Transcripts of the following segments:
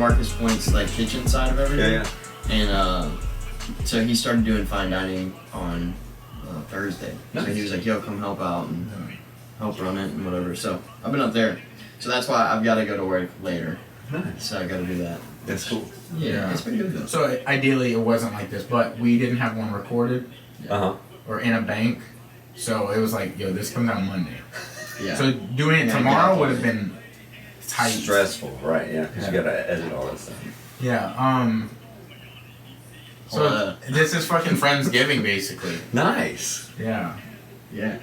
Marcus Point's like kitchen side of everything. Yeah. And so he started doing fine dining on Thursday. Nice. So he was like, "Yo, come help out and help run it and whatever." So I've been up there. So that's why I've got to go to work later. Nice. So I got to do that. That's cool. Yeah, it's pretty good though. So ideally, it wasn't like this, but we didn't have one recorded or in a bank. So it was like, yo, this comes out Monday. Yeah. So doing it tomorrow would have been tight. Stressful, right? Yeah, because you gotta edit all that stuff. Yeah. So this is fucking Friendsgiving, basically. Nice. Yeah. Yeah.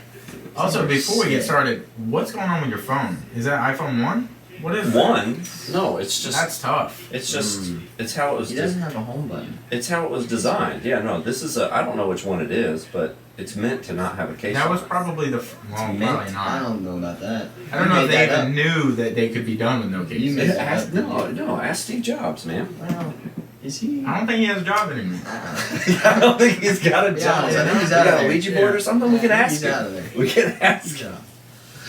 Also, before we get started, what's going on with your phone? Is that iPhone 1? What is One? No, it's just. That's tough. It's just. It's how it was. He doesn't have a home button. It's how it was designed. Yeah, no, this is a. I don't know which one it is, but it's meant to not have a case. That was probably the. Well, probably not. I don't know about that. I don't know if they even knew that they could be done with no case. You made that up. No, ask Steve Jobs, man. Well, is he? I don't think he has a job anymore. I don't think he's got a job. I think he's we out got of a there. Ouija board or something. We can ask He's him. out of there. We can ask him.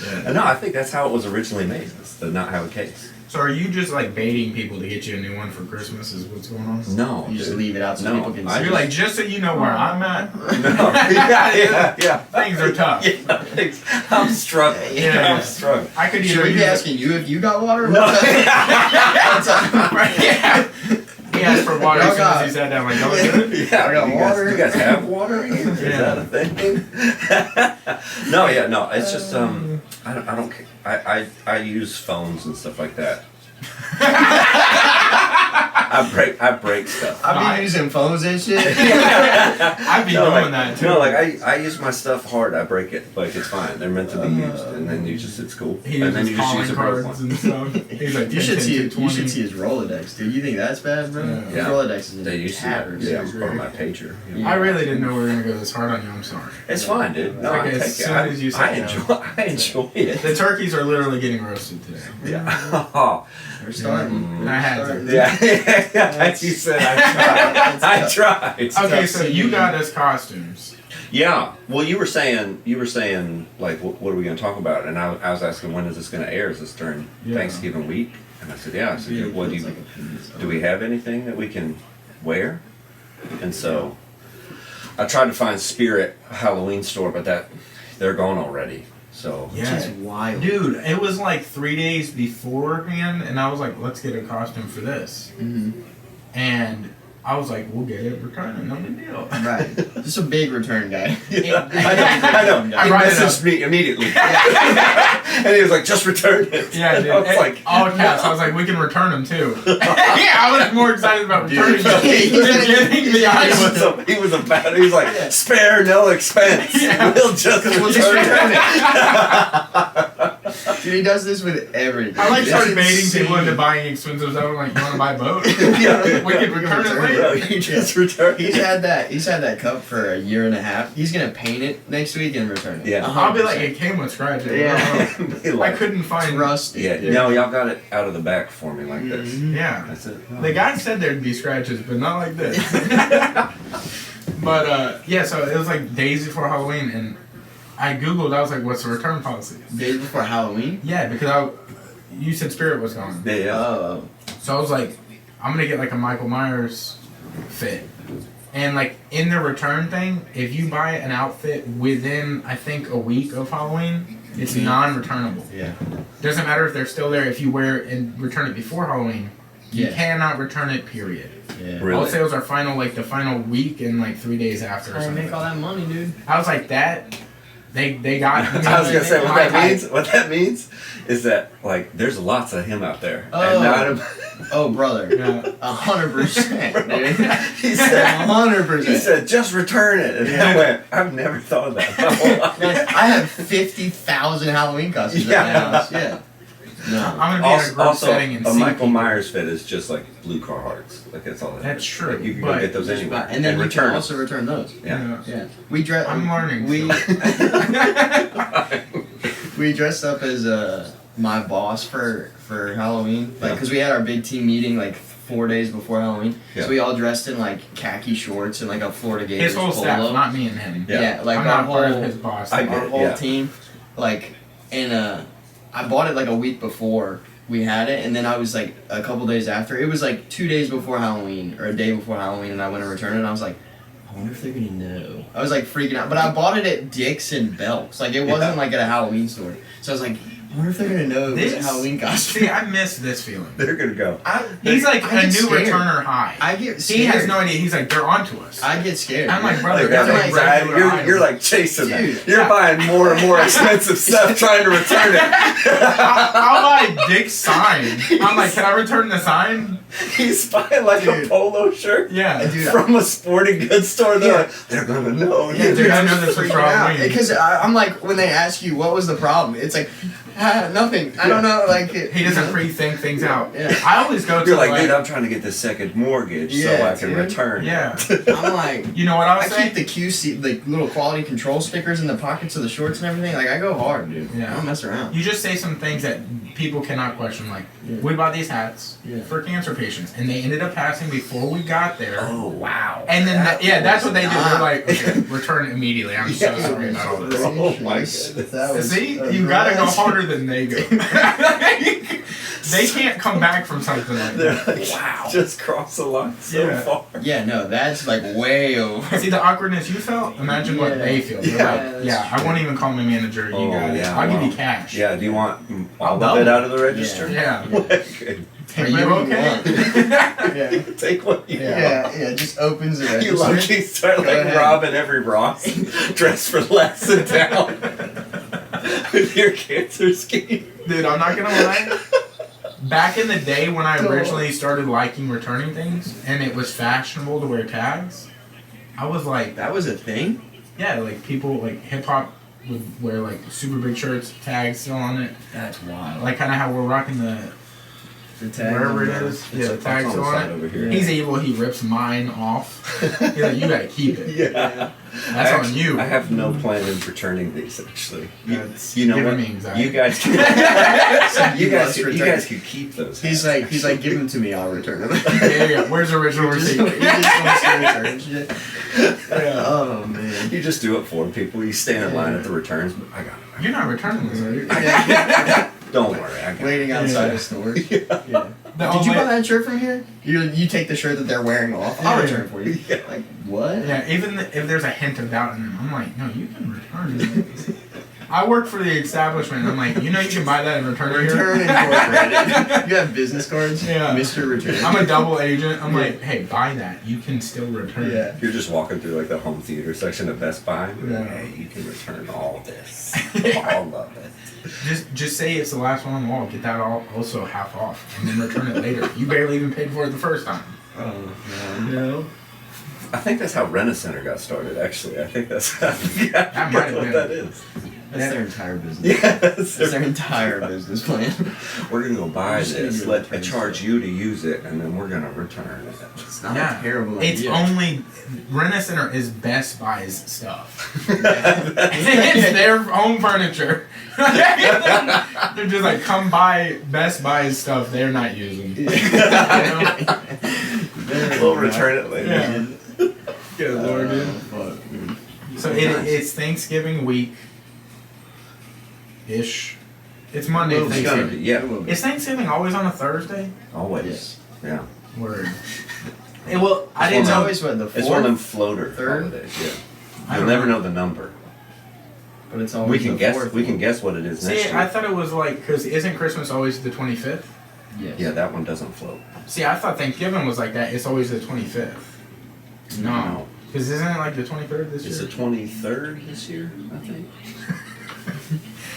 Yeah. No, I think that's how it was originally made. Is to not have a case. So are you just like baiting people to get you a new one for Christmas? Is what's going on? No, You just leave it out so people can see. You're like, just so you know where I'm at. No. Yeah. Things are tough. Yeah, I'm struggling. Yeah. I'm struggling. I could Should either we be use asking you if you got water? No. Right, yeah. He asked for water as soon as he sat down. Like, y'all good? Yeah, I got water. You guys have water? Is Yeah. that a thing? No, it's just I don't care. I use phones and stuff like that. I break stuff. I've been using phones and shit. I'd be doing that too. No, like I use my stuff hard. I break it. Like it's fine. They're meant to be used, and then it's cool. He And then uses you just calling use a broke cards one. and stuff. He's like, You should 10, see 10, it. You should see his Rolodex, dude. You think that's bad, bro? Yeah. His Yeah. Rolodex is in They used to. tatters. Yeah, or my pager. I really didn't know we were gonna go this hard on you. I'm sorry. It's fine, dude. No, Like, I as take soon it. as you I said that. I enjoy it. The turkeys are literally getting roasted today. Yeah. We're starting. I had to. Yeah. You said I tried. Okay, so you got us costumes. Yeah. Well, you were saying like, what are we going to talk about? And I was asking, when is this going to air? Is this during Thanksgiving week? And I said, yeah. I said, Yeah, what it's like a penis. do we have anything that we can wear? And so I tried to find Spirit Halloween store, but they're gone already. So Yeah. Which is wild. Dude, it was like 3 days beforehand, and I was like, let's get a costume for this. Mm-hmm. And I was like, we'll get it returned, no big deal. Right. Just a big return guy. I know. I He brought it messaged up. me immediately. And he was like, just return it. Yeah, dude. I was like, all caps. I was like, we can return them too. Yeah, I was more excited about returning them Dude. than getting the item. he was like, spare no expense. Yeah. We'll just return it. Dude, he does this with everything. I like It's start baiting insane. people into buying expensive stuff. I'm like, you want to buy a boat? Yeah. We can return it later. Bro, you just return He's it. had that cup for a year and a half. He's gonna paint it next week and return it. Yeah. I'll be like, it came with scratches. Yeah. I couldn't find. Rusty. Yeah, no, y'all got it out of the back for me like this. Yeah. That's it. The guy said there'd be scratches, but not like this. But yeah, so it was like days before Halloween, and I googled. I was like, "What's the return policy?" Days before Halloween. Yeah, because you said Spirit was gone, Yeah. Oh. so I was like, "I'm gonna get like a Michael Myers fit." And like in the return thing, if you buy an outfit within I think a week of Halloween, it's non-returnable. Yeah. Doesn't matter if they're still there. If you wear it and return it before Halloween, you Yeah. cannot return it. Period. Yeah. Really? All sales are final like the final week and like 3 days after. Or How do you something. make all that money, dude? I was like that. They got. I was gonna say what that means is that like there's lots of him out there. Oh. And not Oh, brother. Yeah. 100%, dude. he said 100%. he said just return it. And I went, I've never thought of that. in my whole life. Man, I have 50,000 Halloween costumes Yeah. at my house. Yeah. No. I'm gonna be in a group setting and a see Michael people. Myers fit is just like blue Carhartts. Like that's all. That's true, Like, you can but- go get those anywhere And then you return can them. also return those. Yeah. Yeah. We dress. I'm learning. We so. we dressed up as my boss for Halloween, like because we had our big team meeting like 4 days before Halloween. Yeah. So we all dressed in like khaki shorts and like a Florida Gators His whole polo. staff, not me and him. Yeah, like I'm our not part of whole his boss. I get our it, whole yeah. team, like, and I bought it like a week before, we had it, and then I was like a couple days after. It was like 2 days before Halloween or a day before Halloween, and I went to return it. And I was like, I wonder if they're gonna know. I was like freaking out, but I bought it at Dick's and Belk's. Like it wasn't like at a Halloween store. So I was like, I wonder if they're gonna know it was a Halloween costume. See, I miss this feeling. They're gonna go. He's like I a new get scared. returner high. I get scared. He has no idea. He's like, they're onto us. I get scared. I'm like, brother, Like, that's that's like anxiety. regular You're like chasing Dude, that. You're buying more and more expensive stuff trying to return it. I'll buy Dick's sign. I'm like, can I return the sign? He's buying like a polo shirt Yeah. Dude, from a sporting goods store. They're like, they're gonna know. Yeah, dude, I know I'm this was freaking for out. Halloween. Because I'm like, when they ask you what was the problem, it's like, nothing. I don't know. Like He doesn't pre-think things out. Yeah. I always go to You're like, dude, I'm trying to get this second mortgage so Yeah, I can dude. return. Yeah. I'm like, You know what I'll I say? keep the QC, like little quality control stickers in the pockets of the shorts and everything. Like I go hard, dude. Yeah. I don't mess around. You just say some things that people cannot question, like, Yeah. we bought these hats Yeah. for cancer patients, and they ended up passing before we got there. Oh wow. And then, that's what they do. They're not- like, okay, return it immediately. I'm so sorry about all this. Oh my goodness. That was See, you gotta go harder than they go. They can't come back from something like They're that. like, wow. Just cross the line so Yeah. far. Yeah, no, that's like way over. See the awkwardness you felt? Imagine what Yeah. they feel. They're Yeah. like, yeah, I won't even call my manager. You Oh, got it. yeah, I'll give wow. you cash. Yeah, do you want all I'll of it double. out of the register? Yeah. Good. Are you Whatever you okay? want. Yeah. Take what you want. Yeah, just opens it. You lucky start Go like ahead. robbing every Ross, dress for less in town with your cancer scheme. Dude, I'm not gonna lie. Back in the day when I originally started liking returning things, and it was fashionable to wear tags, I was like, That was a thing? yeah, like people like hip hop would wear like super big shirts, tags still on it, That's wild. like kind of how we're rocking the tag wherever it is. Yeah, the tag on still the on side it. over here. He's evil. He rips mine off. He's like, you gotta keep it. Yeah. That's on you. I have no plan in returning these actually. That's You know giving what? me anxiety. You guys can, you return. guys could keep those. He's hats, like, give them to me, I'll return them. yeah. Where's the original He just receipt? wants to return shit. Oh man. You just do it for people. You stand in line at the returns. I got it. You're not returning this, are you? Don't worry. I got it. Waiting outside Yeah. of stores. Yeah. The Did you only- buy that shirt from here? You take the shirt that they're wearing off. I'll Yeah. return it for you. Yeah. Like what? Yeah, even if there's a hint of doubt in them, I'm like, no, you can return it. I work for the establishment. I'm like, you know, you can buy that and return it Return here. Incorporated. You have business cards? Yeah. Mr. Return. I'm a double agent. I'm like, hey, buy that. You can still return it. Yeah. You're just walking through like the home theater section of Best Buy. Yeah. Hey, you can return all this. All of it. Just say it's the last one on the wall. Get that all also half off, and then return it later. You barely even paid for it the first time. Oh man. No. I think that's how Rent-A-Center got started, actually. I think that's yeah, That might have what been. that is. That's their entire business. Yeah, That's their entire business plan. We're gonna go buy Just this. gonna Let return charge stuff. you to use it, and then we're gonna return it. It's not Yeah. a terrible It's idea. only Rent-A-Center is Best Buy's stuff. It's their own furniture. They're just like, come buy Best Buy's stuff they're not using. You know? We'll return it later. Yeah. Good Lord, dude. Fuck, dude. So it's Thanksgiving week ish. It's Monday. Well, it's gotta Thanksgiving. be, yeah. It will be. Is Thanksgiving always on a Thursday? Always. Yeah. Word. Well, I It's didn't It's know. always what, the It's one of them fourth? floater Third? holidays. Yeah. I You'll don't never know. know the number. But it's always We can the guess. fourth We can one. guess what it is next See, year. I thought it was like, because isn't Christmas always the 25th? Yes. Yeah, that one doesn't float. See, I thought Thanksgiving was like that. It's always the 25th. No. Because isn't it like the 23rd this It's year? the 23rd this year, I think.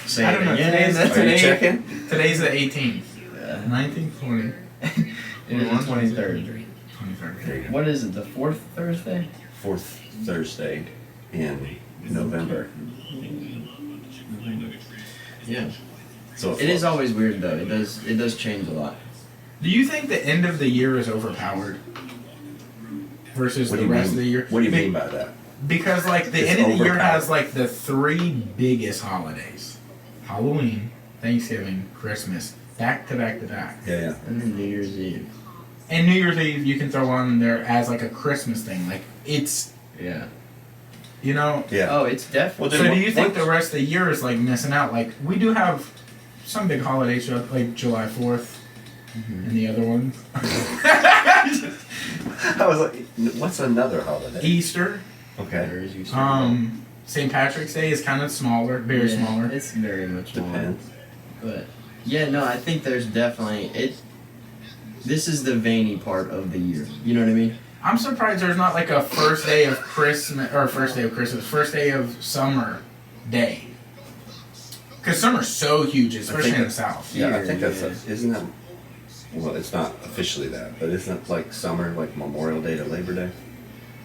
Say I it don't know. again. Today's, Are you today, checking? today's the 18th. Yeah. 19th, 20th, It is the 23rd. 23rd. What is it, the fourth Thursday? Fourth Thursday in November. Yeah. So It is always weird though. It does change a lot. Do you think the end of the year is overpowered versus What the do you rest mean? of the year? What do you mean by that? Because like the It's end of the year overpowered. has like the three biggest holidays: Halloween, Thanksgiving, Christmas, back to back to back. Yeah, yeah. And then New Year's Eve. And New Year's Eve you can throw on there as like a Christmas thing. Like it's, Yeah. you know. Yeah. Oh, it's definitely. Well, So then do you think what- the rest of the year is like missing out? Like we do have some big holidays like July 4th and the other ones. I was like, what's another holiday? Easter. Okay. There is Easter. St. Patrick's Day is kind of smaller, very smaller. It's very much smaller. Depends. But yeah, no, I think there's definitely this is the veiny part of the year. You know what I mean? I'm surprised there's not like a first day of Christmas, first day of summer day. Because summer's so huge, especially in the South. Yeah, I think Yeah. isn't that, well, it's not officially that, but isn't it like summer, like Memorial Day to Labor Day?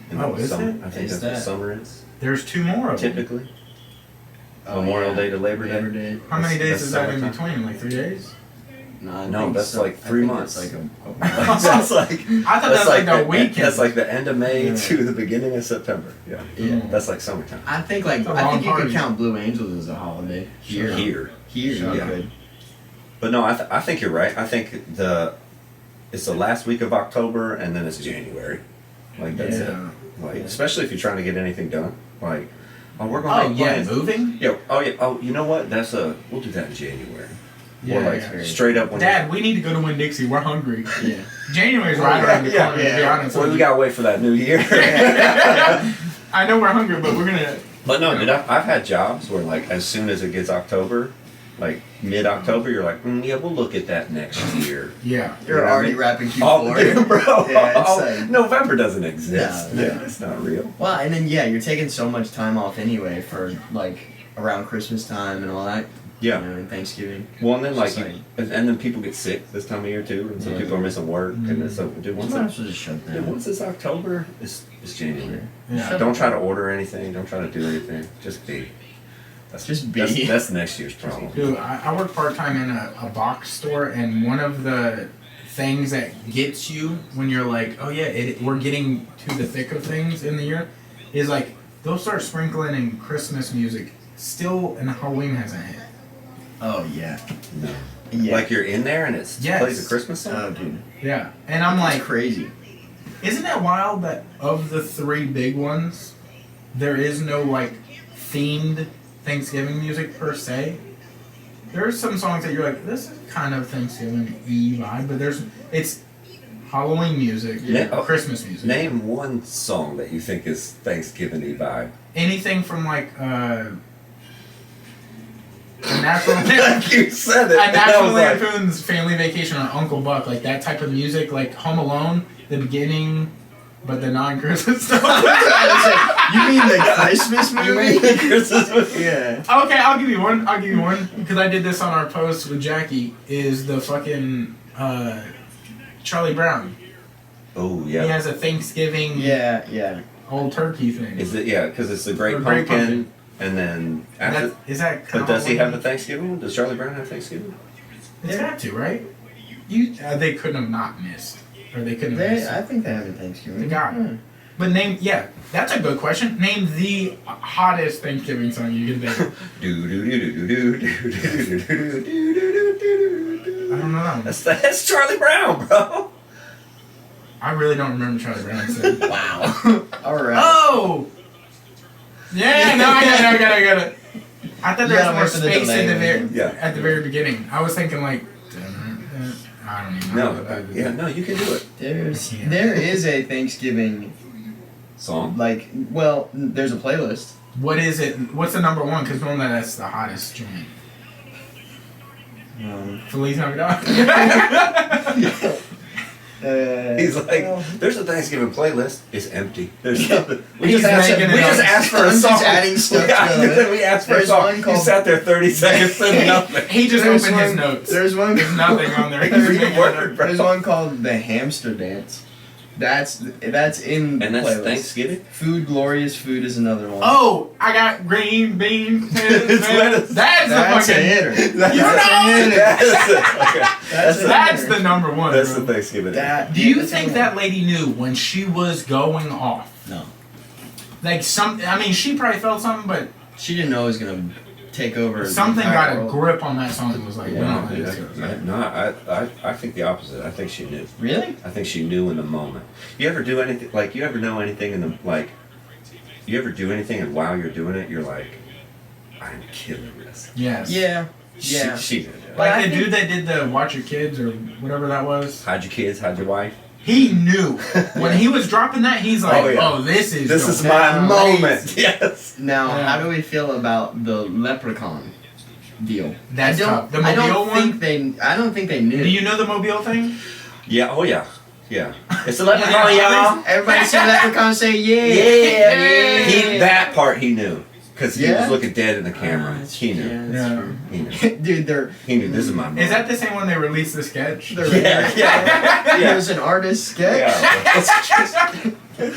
Is summer, it? I think Is that's what that- summer is, There's 2 more of them. typically. Memorial Day to Labor Day. How many days That's is that in summertime. between? Like 3 days? No, that's like 3 months. It's like That's like, I thought that was like the weekend. That's like the end of May Yeah. to the beginning of September. Yeah. Yeah. That's like summertime. I think It's a I long think you could party. count Blue Angels as a holiday here. Here. Here, you Yeah. could. But no, I think you're right. I think it's the last week of October and then it's January. Like that's it. Yeah. Like especially if you're trying to get anything done. Like, oh, we're gonna Oh, make yeah, plans. moving? Yeah. Oh yeah. Oh, you know what? We'll do that in January. Yeah, or like yeah. straight up when Dad, we need to go to Winn-Dixie. We're hungry. Yeah. January's right around the corner, to be honest. Well, with we you. gotta wait for that new year. I know we're hungry, but we're gonna. But no, dude, I've had jobs where like as soon as it gets October, like mid-October, you're like, yeah, we'll look at that next year. Yeah. You're You know what I already mean? wrapping Oh, Q4. dude, bro. Yeah, it's like- November doesn't exist. No, Yeah, it's not real. Well, and then you're taking so much time off anyway for like around Christmas time and all that. Yeah. You know, and Thanksgiving. Well, and then like, It's like- and then people get sick this time of year too, and so Yeah. people are missing work, and it's so, dude, once Sometimes we'll just shut dude, down. once it's October, it's January. Yeah. Shut Don't try to order anything. Don't try to do anything. Just be. Just be. That's next year's problem. Dude, I work part-time in a box store, and one of the things that gets you when you're like, oh yeah, we're getting to the thick of things in the year, is like, they'll start sprinkling in Christmas music still, and Halloween hasn't hit. Oh yeah. No. Yeah. Like you're in there and it Yes. plays a Christmas song. Oh dude. Yeah. And I'm That's like, crazy. isn't that wild that of the 3 big ones, there is no like themed Thanksgiving music per se? There's some songs that you're like, this is kind of Thanksgiving-y vibe, but it's Halloween music, Yeah. Oh. Christmas music. Name one song that you think is Thanksgiving-y vibe. Anything from like a National Like you said it. a and I National was like, Lampoon's Family Vacation or Uncle Buck, like that type of music, like Home Alone, the beginning, but the non-Christmas stuff. You mean the Christmas You movie? mean the Christmas movie? Yeah. Okay, I'll give you one because I did this on our post with Jackie. Is the fucking Charlie Brown? Oh He yeah. has a Thanksgiving Yeah. old turkey thing. Is it because it's the Great The Great Pumpkin, Pumpkin. and then after. Is that? But kinda does he have the Halloween? Thanksgiving one? Does Charlie Brown have Thanksgiving? It's Yeah. got to, right? They couldn't have not missed, or they couldn't have missed. I think they have a Thanksgiving. They got it. Yeah. But that's a good question. Name the hottest Thanksgiving song you can think. Do do do do do do do do do do do do. I don't know that one. That's Charlie Brown, bro. I really don't remember Charlie Brown singing. Wow. All right. Oh! Yeah, no, I got it. I thought You there was gotta more wait for the space delay, man. at the very beginning. I was thinking like, I don't even know. what that is. No, you can do it. There is a Thanksgiving Song. there's a playlist. What is it? What's the number one? Because normally that's the hottest joint. Feliz Navidad. He's like, well, there's a Thanksgiving playlist. It's empty. There's nothing. We He's just making it up. asked for a I'm song. just adding stuff to it. We asked for a There's song. one He called- sat there 30 seconds and nothing. He just There's opened his one- notes. There's one. There's nothing on there. He's There's, making it up. there's one called the Hamster Dance. That's in And the that's playlist. Thanksgiving? Food, Glorious Food is another one. Oh, I got green beans. lettuce. That's the That's a fucking. hitter. That's You know it. Okay. That's a That's hitter. the number one. That's bro. the Thanksgiving. Do you that's think the that one. lady knew when she was going off? No. Like I mean, she probably felt something, but She didn't know it was gonna take over. the something entire got a world. grip on that song and was like, Yeah, no, dude, this goes. I think the opposite. I think she knew. Really? I think she knew in the moment. You ever do anything like you ever know anything in the like? You ever do anything and while you're doing it, you're like, I'm killing this. Yes. Yeah. Yeah. She did. Like the dude that did the Watch Your Kids or whatever that was. Hide your kids, hide your wife. He knew when he was dropping that. He's like, "Oh, this is my moment." Yes. Now, how do we feel about the leprechaun deal? That's tough. The I Mobile don't one. think they knew. Do you know the Mobile thing? Yeah. Oh yeah. Yeah. It's a leprechaun, y'all. Everybody see leprechaun say yeah. Yeah. That part he knew. Because he was looking dead in the camera. He knew. Yeah. He knew. Dude, He knew this is my moment. Is that the same one they released the sketch? Yeah. There's an artist sketch. Yeah.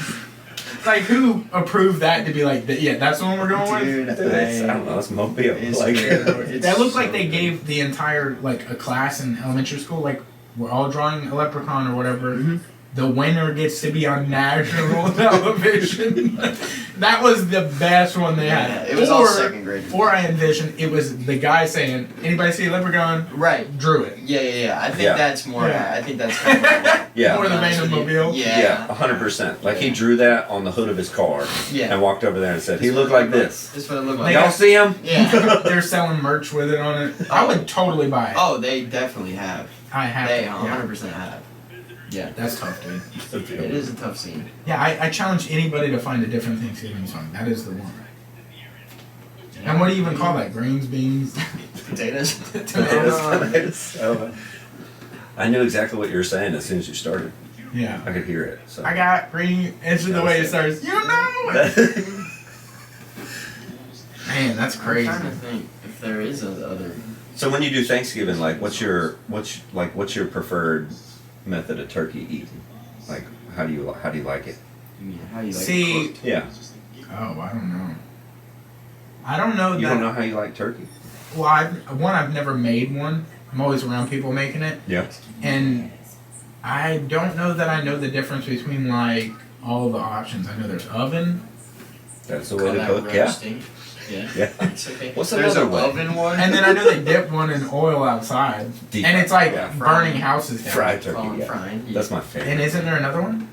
Like who approved that to be like, yeah, that's the one we're going with? Dude, I don't know. It's Mobile. That looked like they gave the entire a class in elementary school, like we're all drawing a leprechaun or whatever. Mm-hmm. The winner gets to be on national television. That was the best one they had. Yeah, it was all second grade. Or I envisioned it was the guy saying, "Anybody see a leprechaun?" Right. Drew it. Yeah. I think that's more. Yeah. I think that's kind of More the vein of Mobile. Yeah, 100%. Like he drew that on the hood of his car and walked over there and said, "He looked like this." This is what it looked like. Y'all see him? Yeah. They're selling merch with it on it. I would totally buy it. Oh, they definitely have. I have. They Yeah. 100% have. Yeah. That's tough, dude. It is a tough scene. Yeah, I challenge anybody to find a different Thanksgiving song. That is the one. And what do you even call that? Greens, beans, Potatoes. Tomatoes. I knew exactly what you were saying as soon as you started. Yeah. I could hear it. So. I got green. It's the way it starts. You know it. Man, that's crazy. I'm trying to think if there is other. So when you do Thanksgiving, like, what's your preferred method of turkey eating? Like, how do you like it? How you like See. it cooked? Yeah. Oh, I don't know. I don't know You that. don't know how you like turkey? Well, I've never made one. I'm always around people making it, Yeah. and I don't know that I know the difference between like all the options. I know there's oven, That's the Call way to that cook. Yeah. roasting. Yeah. Yeah. It's okay. What's There's another an way? oven one. and then I know they dip one in oil outside, Deep and it's like fry, yeah. burning houses down. Fried turkey. Call 'em Yeah. frying. Yeah. That's my favorite. And isn't there another one?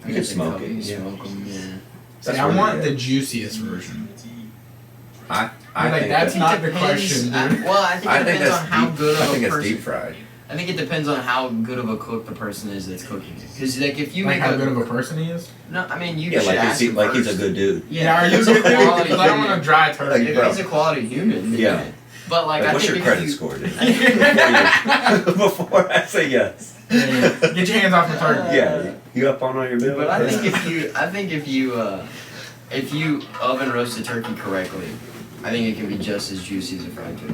You can smoke it. You Yeah. smoke them. Yeah. See, That's I really want good. the juiciest version. I like, think that's that- not the Depends- question, dude. I think it depends on how good I of think a it's person. deep fried. I think it depends on how good of a cook the person is that's cooking it. Because like if you Like make how good of a person he is. no, I mean you Yeah, should like ask him he's a first. good dude. Yeah, are you if he's a good? Because quality I don't human. want to dry turkey. If bro. he's a quality human, then Yeah. But like, Like, I what's think your if credit you, score, dude? Before I say yes. Get your hands off the turkey. Yeah. You up on all your bills? But I think if you oven roast a turkey correctly, I think it can be just as juicy as a fried turkey.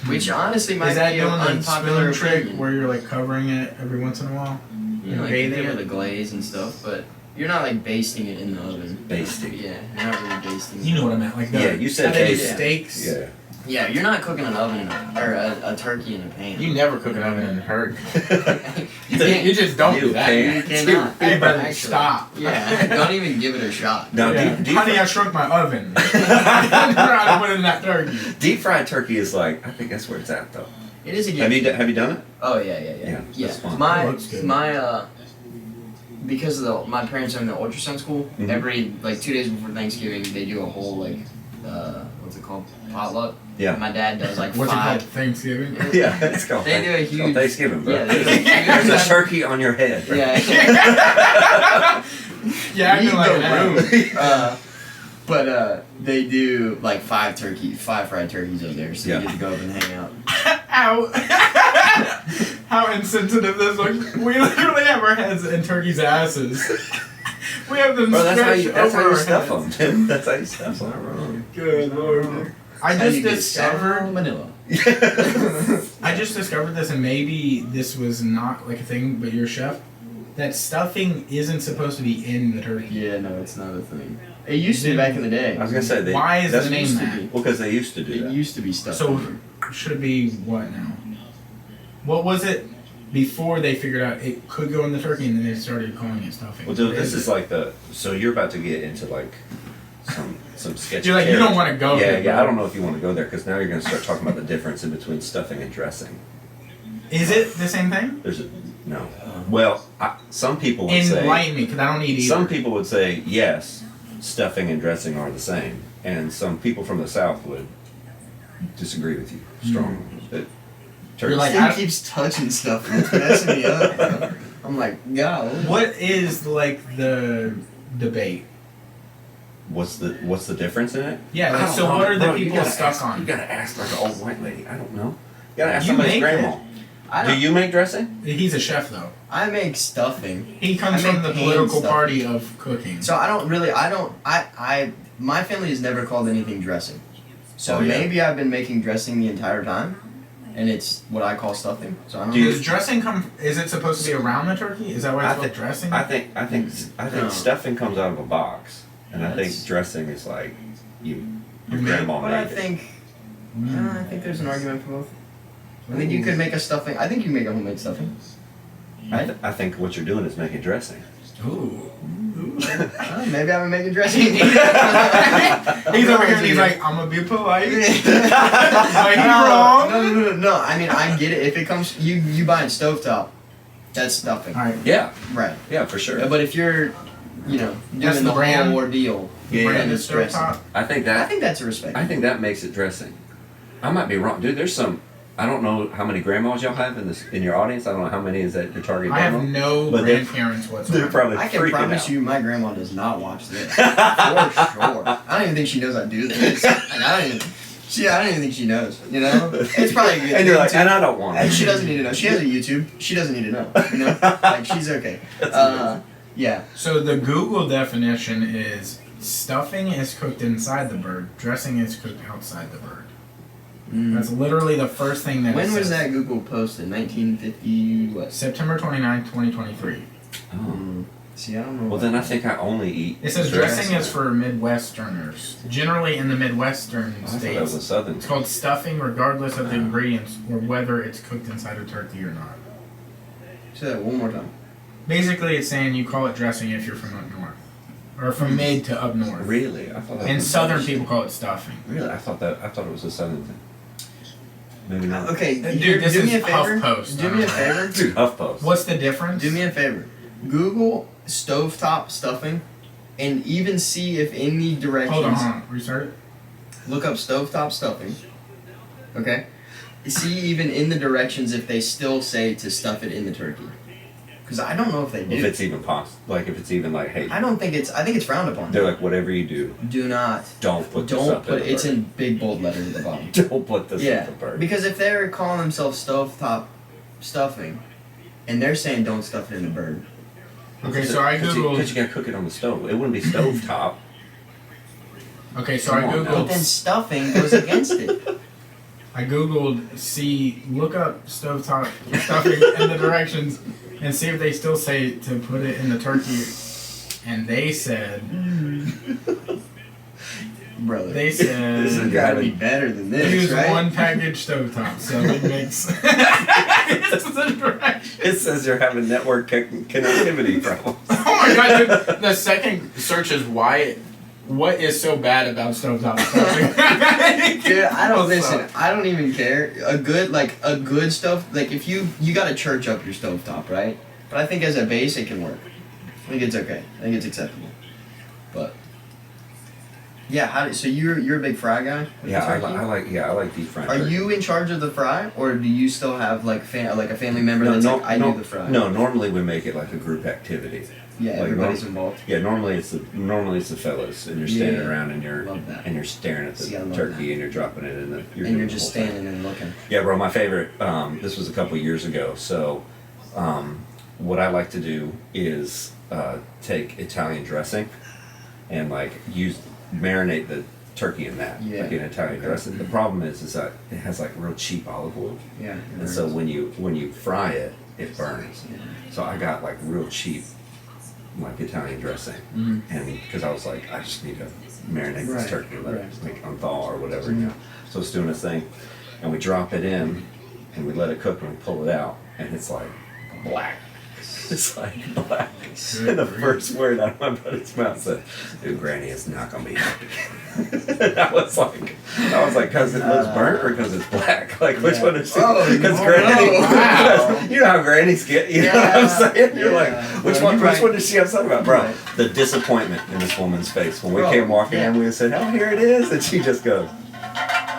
Which honestly might Is that be an doing the unpopular spoon trick opinion. where you're like covering it every once in a while? You know, like bathing give it it? a glaze and stuff, but you're not like basting it in the oven. Basting. Yeah, you're not really basting. You know what I meant, like the Yeah, you said I think basting. steaks. Yeah. Yeah, you're not cooking an oven or a turkey in a pan. You never cook an oven in a turkey. You can't. You just don't do that. You cannot. Hey, brother, Actually. stop. Yeah, don't even give it a shot. Now, Yeah. deep Honey, I shrunk my oven. I'm trying to put it in that turkey. deep fried turkey is like, I think that's where it's at though. It is a Have you done it? Oh yeah. Yeah, that's fun. My It looks good. because of my parents are in the ultrasound school. Mhm. Every 2 days before Thanksgiving, they do a whole what's it called, potluck. Yeah. And my dad does like What's it called? 5. Thanksgiving? Yeah, it's called. They do a it's called huge- Thanksgiving, bro. Yeah, they do a There's huge- a turkey on your head. Bro. Yeah. Yeah, I Leave feel like the that. room. But they do like 5 fried turkeys up there, so Yeah. you get to go up and hang out. Ow. How insensitive this looks. We literally have our heads in turkeys' asses. We have them Bro, that's how stretched you, that's how over you our stuff heads. them, Tim. That's how you stuff them. Good lord. I How just you get discovered. sour Manila. I just discovered this, and maybe this was not like a thing, but you're a chef. That stuffing isn't supposed to be in the turkey. Yeah, no, it's not a thing. It used to be back in the day. I was gonna say Why is that's the name used to that? be. Well, because they used to do It that. used to be stuff. So should it be what now? What was it before they figured out it could go in the turkey, and then they started calling it stuffing? Well, dude, What this is it? like so you're about to get into like some sketchy. You're like, you don't want to go Yeah, there, yeah. bro. I don't know if you want to go there because now you're gonna start talking about the difference in between stuffing and dressing. Is it the same thing? There's a no. Well, some people would say. Enlighten me, because I don't need either. Some people would say yes, stuffing and dressing are the same, and some people from the South would disagree with you strongly. But turkey. You're like, This thing keeps touching stuff and it's messing me up, bro. I'm like, God. what is like the debate? What's the difference in it? Yeah, I like, don't so know, what are the bro, you people gotta stuck ask- on? You gotta ask like an old white lady. I don't know. You gotta ask You somebody's make grandma. I Do you make dressing? He's a chef though. I make stuffing. He comes I from make the pan political stuff. party of cooking. So my family has never called anything dressing. So Oh, yeah. maybe I've been making dressing the entire time, and it's what I call stuffing. So I don't Do you- know. Does dressing come? Is it supposed to be around the turkey? Is that why I it's called think- dressing? I think No. stuffing comes out of a box, and I That's- think dressing is like your You grandma But made I it. think there's an argument for both. I think you could make a stuffing. I think you can make a homemade stuffing. Right? I think what you're doing is making dressing. Ooh. Maybe I've been making dressing. He's over here and he's like, I'm gonna be polite. Like, you wrong. No. I mean, I get it. If it comes, you buying stovetop, that's stuffing. All right. Yeah, Right. yeah, for sure. But if you're, That's doing the the brand? whole ordeal, then Branded it's dressing. stovetop. I think I that think that's a respect. I think that makes it dressing. I might be wrong, dude. There's some. I don't know how many grandmas y'all have in your audience. I don't know how many is at your target I have demo. no But they're- grandparents They're whatsoever. probably I can freaking promise out. you, my grandma does not watch this for sure. I don't even think she knows I do this. Like, I don't even think she knows. You know, it's probably a good And you're thing, like, too. and I don't want And it. she doesn't need to know. She has a YouTube. She doesn't need to know. You know, like she's okay. That's amazing. Yeah. So the Google definition is stuffing is cooked inside the bird, dressing is cooked outside the bird. That's literally the first thing that it When was says. that Google posted? 1950 what? September 29th, 2023. Oh. See, I don't know. Well, then I think I only eat. It says dressing. dressing is for Midwesterners. Generally in the Midwestern I thought that was a states, southern. it's called stuffing regardless of the ingredients or whether it's cooked inside a turkey or not. Say that one more time. Basically, it's saying you call it dressing if you're from up north. Or from mid to up north. Really, I thought. That And was southern people call it stuffing. Really, I thought it was a southern thing. Maybe not. Okay, Dude, this do me a is favor. HuffPost. Do me a favor. Dude, HuffPost. What's the difference? Do me a favor. Google stovetop stuffing, and even see if in the directions. Hold on. Restart it. Look up stovetop stuffing. Okay. See even in the directions if they still say to stuff it in the turkey. Because I don't know if they do. If it's even possible, like if it's even like, hey, I don't think it's. I think it's frowned upon. they're like, whatever you do, Do not. don't put this Don't up put. in the It's bird. in big bold letters at the bottom. Don't put this Yeah, in the bird. because if they're calling themselves stovetop stuffing, and they're saying don't stuff it in the bird. Okay, so I Because googled. you gotta cook it on the stove. It wouldn't be stovetop. Okay, so Come I on now. But then googled. stuffing goes against it. I googled. Look up stovetop stuffing in the directions, and see if they still say to put it in the turkey. And they said. Brother. They said. This is It's gotta be better than this, Use right? one package stovetop, so it makes. It's the direction. It says you're having network connectivity problems. Oh my god, dude. The second search is what is so bad about stovetop stuffing? Dude, I don't What's listen. up? I don't even care. A good stove. Like if you gotta church up your stovetop, right? But I think as a base, it can work. I think it's okay. I think it's acceptable. But yeah, so you're a big fry guy? with Yeah, the turkey? I like deep fried. Are turkey. you in charge of the fry, or do you still have like a family member that's like I do the fry? No, normally we make it like a group activity. Yeah, like everybody's involved. Yeah, normally it's the fellas, and you're standing Yeah, around and love that. you're staring at the See, I love turkey that. and you're dropping it in the. And doing you're the just whole thing. standing and looking. Yeah, bro. My favorite. This was a couple years ago. So, what I like to do is take Italian dressing and like marinate the turkey in that, Yeah. like in Italian dressing. The problem is that it has like real cheap olive oil, Yeah. and so when you fry it, it burns. So I got like real cheap, like Italian dressing, Mhm. and because I was like, I just need to marinate Right, this turkey, let it right. like unthaw or whatever, you know. So it's doing its thing, and we drop it in, and we let it cook, and we pull it out, and it's like black. It's like black. And the first word out of my buddy's mouth said, "Dude, Granny is not gonna be happy." And I was like, "Cause it looks burnt or cause it's black? Like which Yeah. one is it? Oh, Because no. Granny, Wow. you know how Grannies get. You know what I'm saying? You're like, Yeah. which No, one? you're Which right. one does she have something about, bro? Right. The disappointment in this woman's face when we Bro, came walking yeah. in. We said, "Oh, here it is," and she just goes.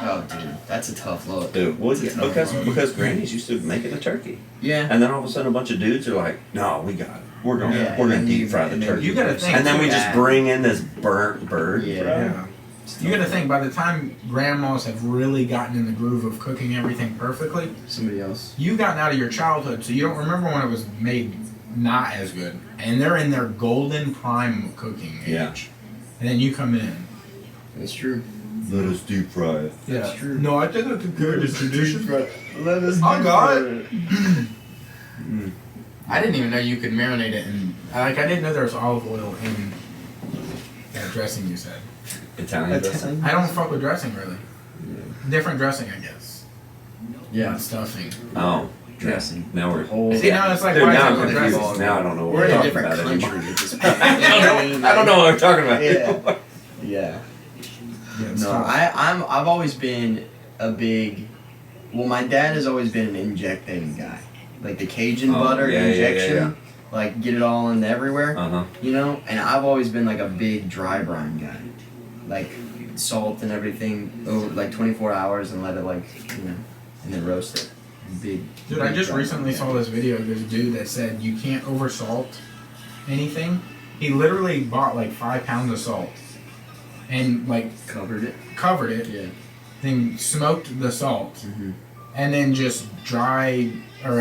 Oh, dude, that's a tough look. Dude, because grannies used to make it a turkey. Yeah. And then all of a sudden a bunch of dudes are like, no, we got it. We're gonna deep fry the turkey. You gotta think. And then we just Yeah. bring in this burnt bird. Yeah. Yeah. You gotta think, by the time grandmas have really gotten in the groove of cooking everything perfectly, Somebody else. you've gotten out of your childhood, so you don't remember when it was made not as good. And they're in their golden prime cooking age. Yeah. And then you come in. That's true. Let us deep fry it. Yeah. true. No, I think that's a good tradition. Let us I got it. I didn't even know you could marinate it in. I didn't know there was olive oil in that dressing you said. Italian dressing? I don't fuck with dressing really. Different dressing, I guess. Yeah. Not stuffing. Oh. Dressing. Now we're Whole. See, now it's like, Dude, why now is I'm it confused. dressing? Now I don't know what We're we're in a talking different about country anymore. at this point. I don't know what we're talking about Yeah. anymore. Yeah. Yeah, it's No, tough. I've always been a big. Well, my dad has always been an injecting guy, like the Cajun butter injection, like get it all in everywhere, Uh-huh. you know. And I've always been like a big dry brine guy, like salt and everything over like 24 hours and let it like and then roast it. Big. Dude, I big just dry recently brine saw this video of this dude that said you can't oversalt anything. He literally bought like 5 pounds of salt and like guy. Covered it. covered it, Yeah. then smoked the salt, Mm-hmm. and then just dried or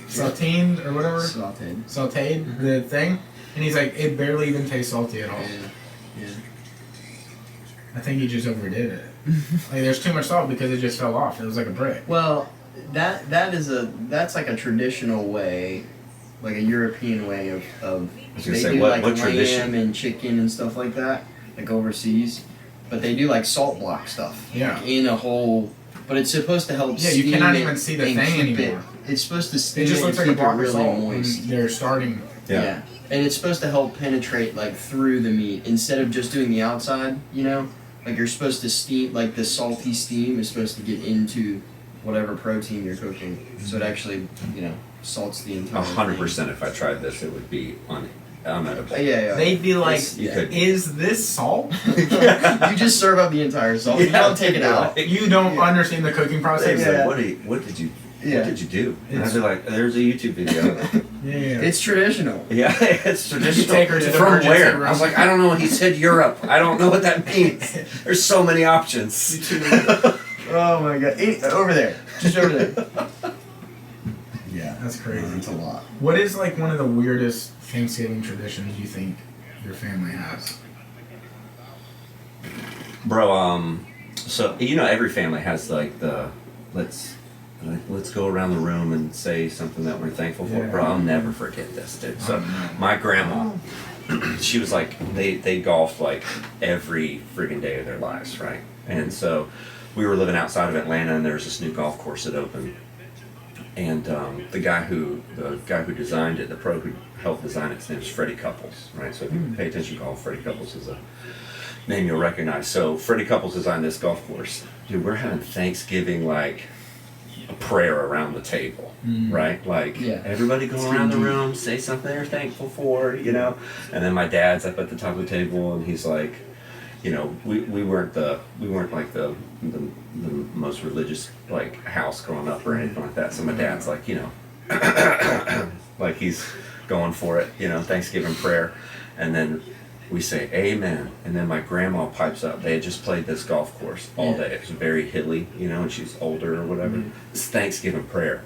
sauteed or whatever, Sauteed. sauteed the thing, and he's like, it barely even tastes salty at all. Yeah. I think he just overdid it. Like there's too much salt because it just fell off. It was like a brick. Well, that's like a traditional way, like a European way of I was they gonna say, do what like lamb tradition? and chicken and stuff like that, like overseas. But they do like salt block stuff. Yeah. Like, in a whole, but it's supposed to help. Yeah, you steam cannot it even see the and thing keep anymore. It's supposed to steam It just it looks and like a keep it block of really salt moist. when they're starting. Yeah. And it's supposed to help penetrate like through the meat instead of just doing the outside, you know? Like you're supposed to steam, like the salty steam is supposed to get into whatever protein you're cooking. So it actually, salts the entire 100% if I tried this, it would be unedible. Yeah. They'd be like, You could. is this salt? You just serve up the entire salt. You don't take it out. You don't understand the cooking process. It's Yeah. like, what did you do? And I'd It's- be like, there's a YouTube video. Yeah. It's traditional. Yeah, it's traditional. You take her to the From emergency where? room. I was like, I don't know. He said Europe. I don't know what that means. There's so many options. Oh my god. Over there. Just over there. Yeah. That's crazy. It's a lot. What is like one of the weirdest Thanksgiving traditions you think your family has? Bro, so every family has like the let's go around the room and say something that we're thankful for. Yeah. Bro, I'll never forget this, dude. So Oh, no. my grandma, she was like they golfed like every friggin' day of their lives, right? And so we were living outside of Atlanta, and there was this new golf course that opened. And the guy who designed it, the pro who helped design it, his name is Freddie Couples, right? So if you pay attention to golf, Freddie Couples is a name you'll recognize. So Freddie Couples designed this golf course. Dude, we're having Thanksgiving like a prayer around the table, right? Like everybody go around the room, say something they're thankful for, And then my dad's up at the top of the table, and he's like, we weren't like the most religious like house growing up or anything like that. So my dad's like, like he's going for it, Thanksgiving prayer, and then we say amen, and then my grandma pipes up. They had just played this golf course all day. It was very hilly, and she's older or whatever. It's Thanksgiving prayer.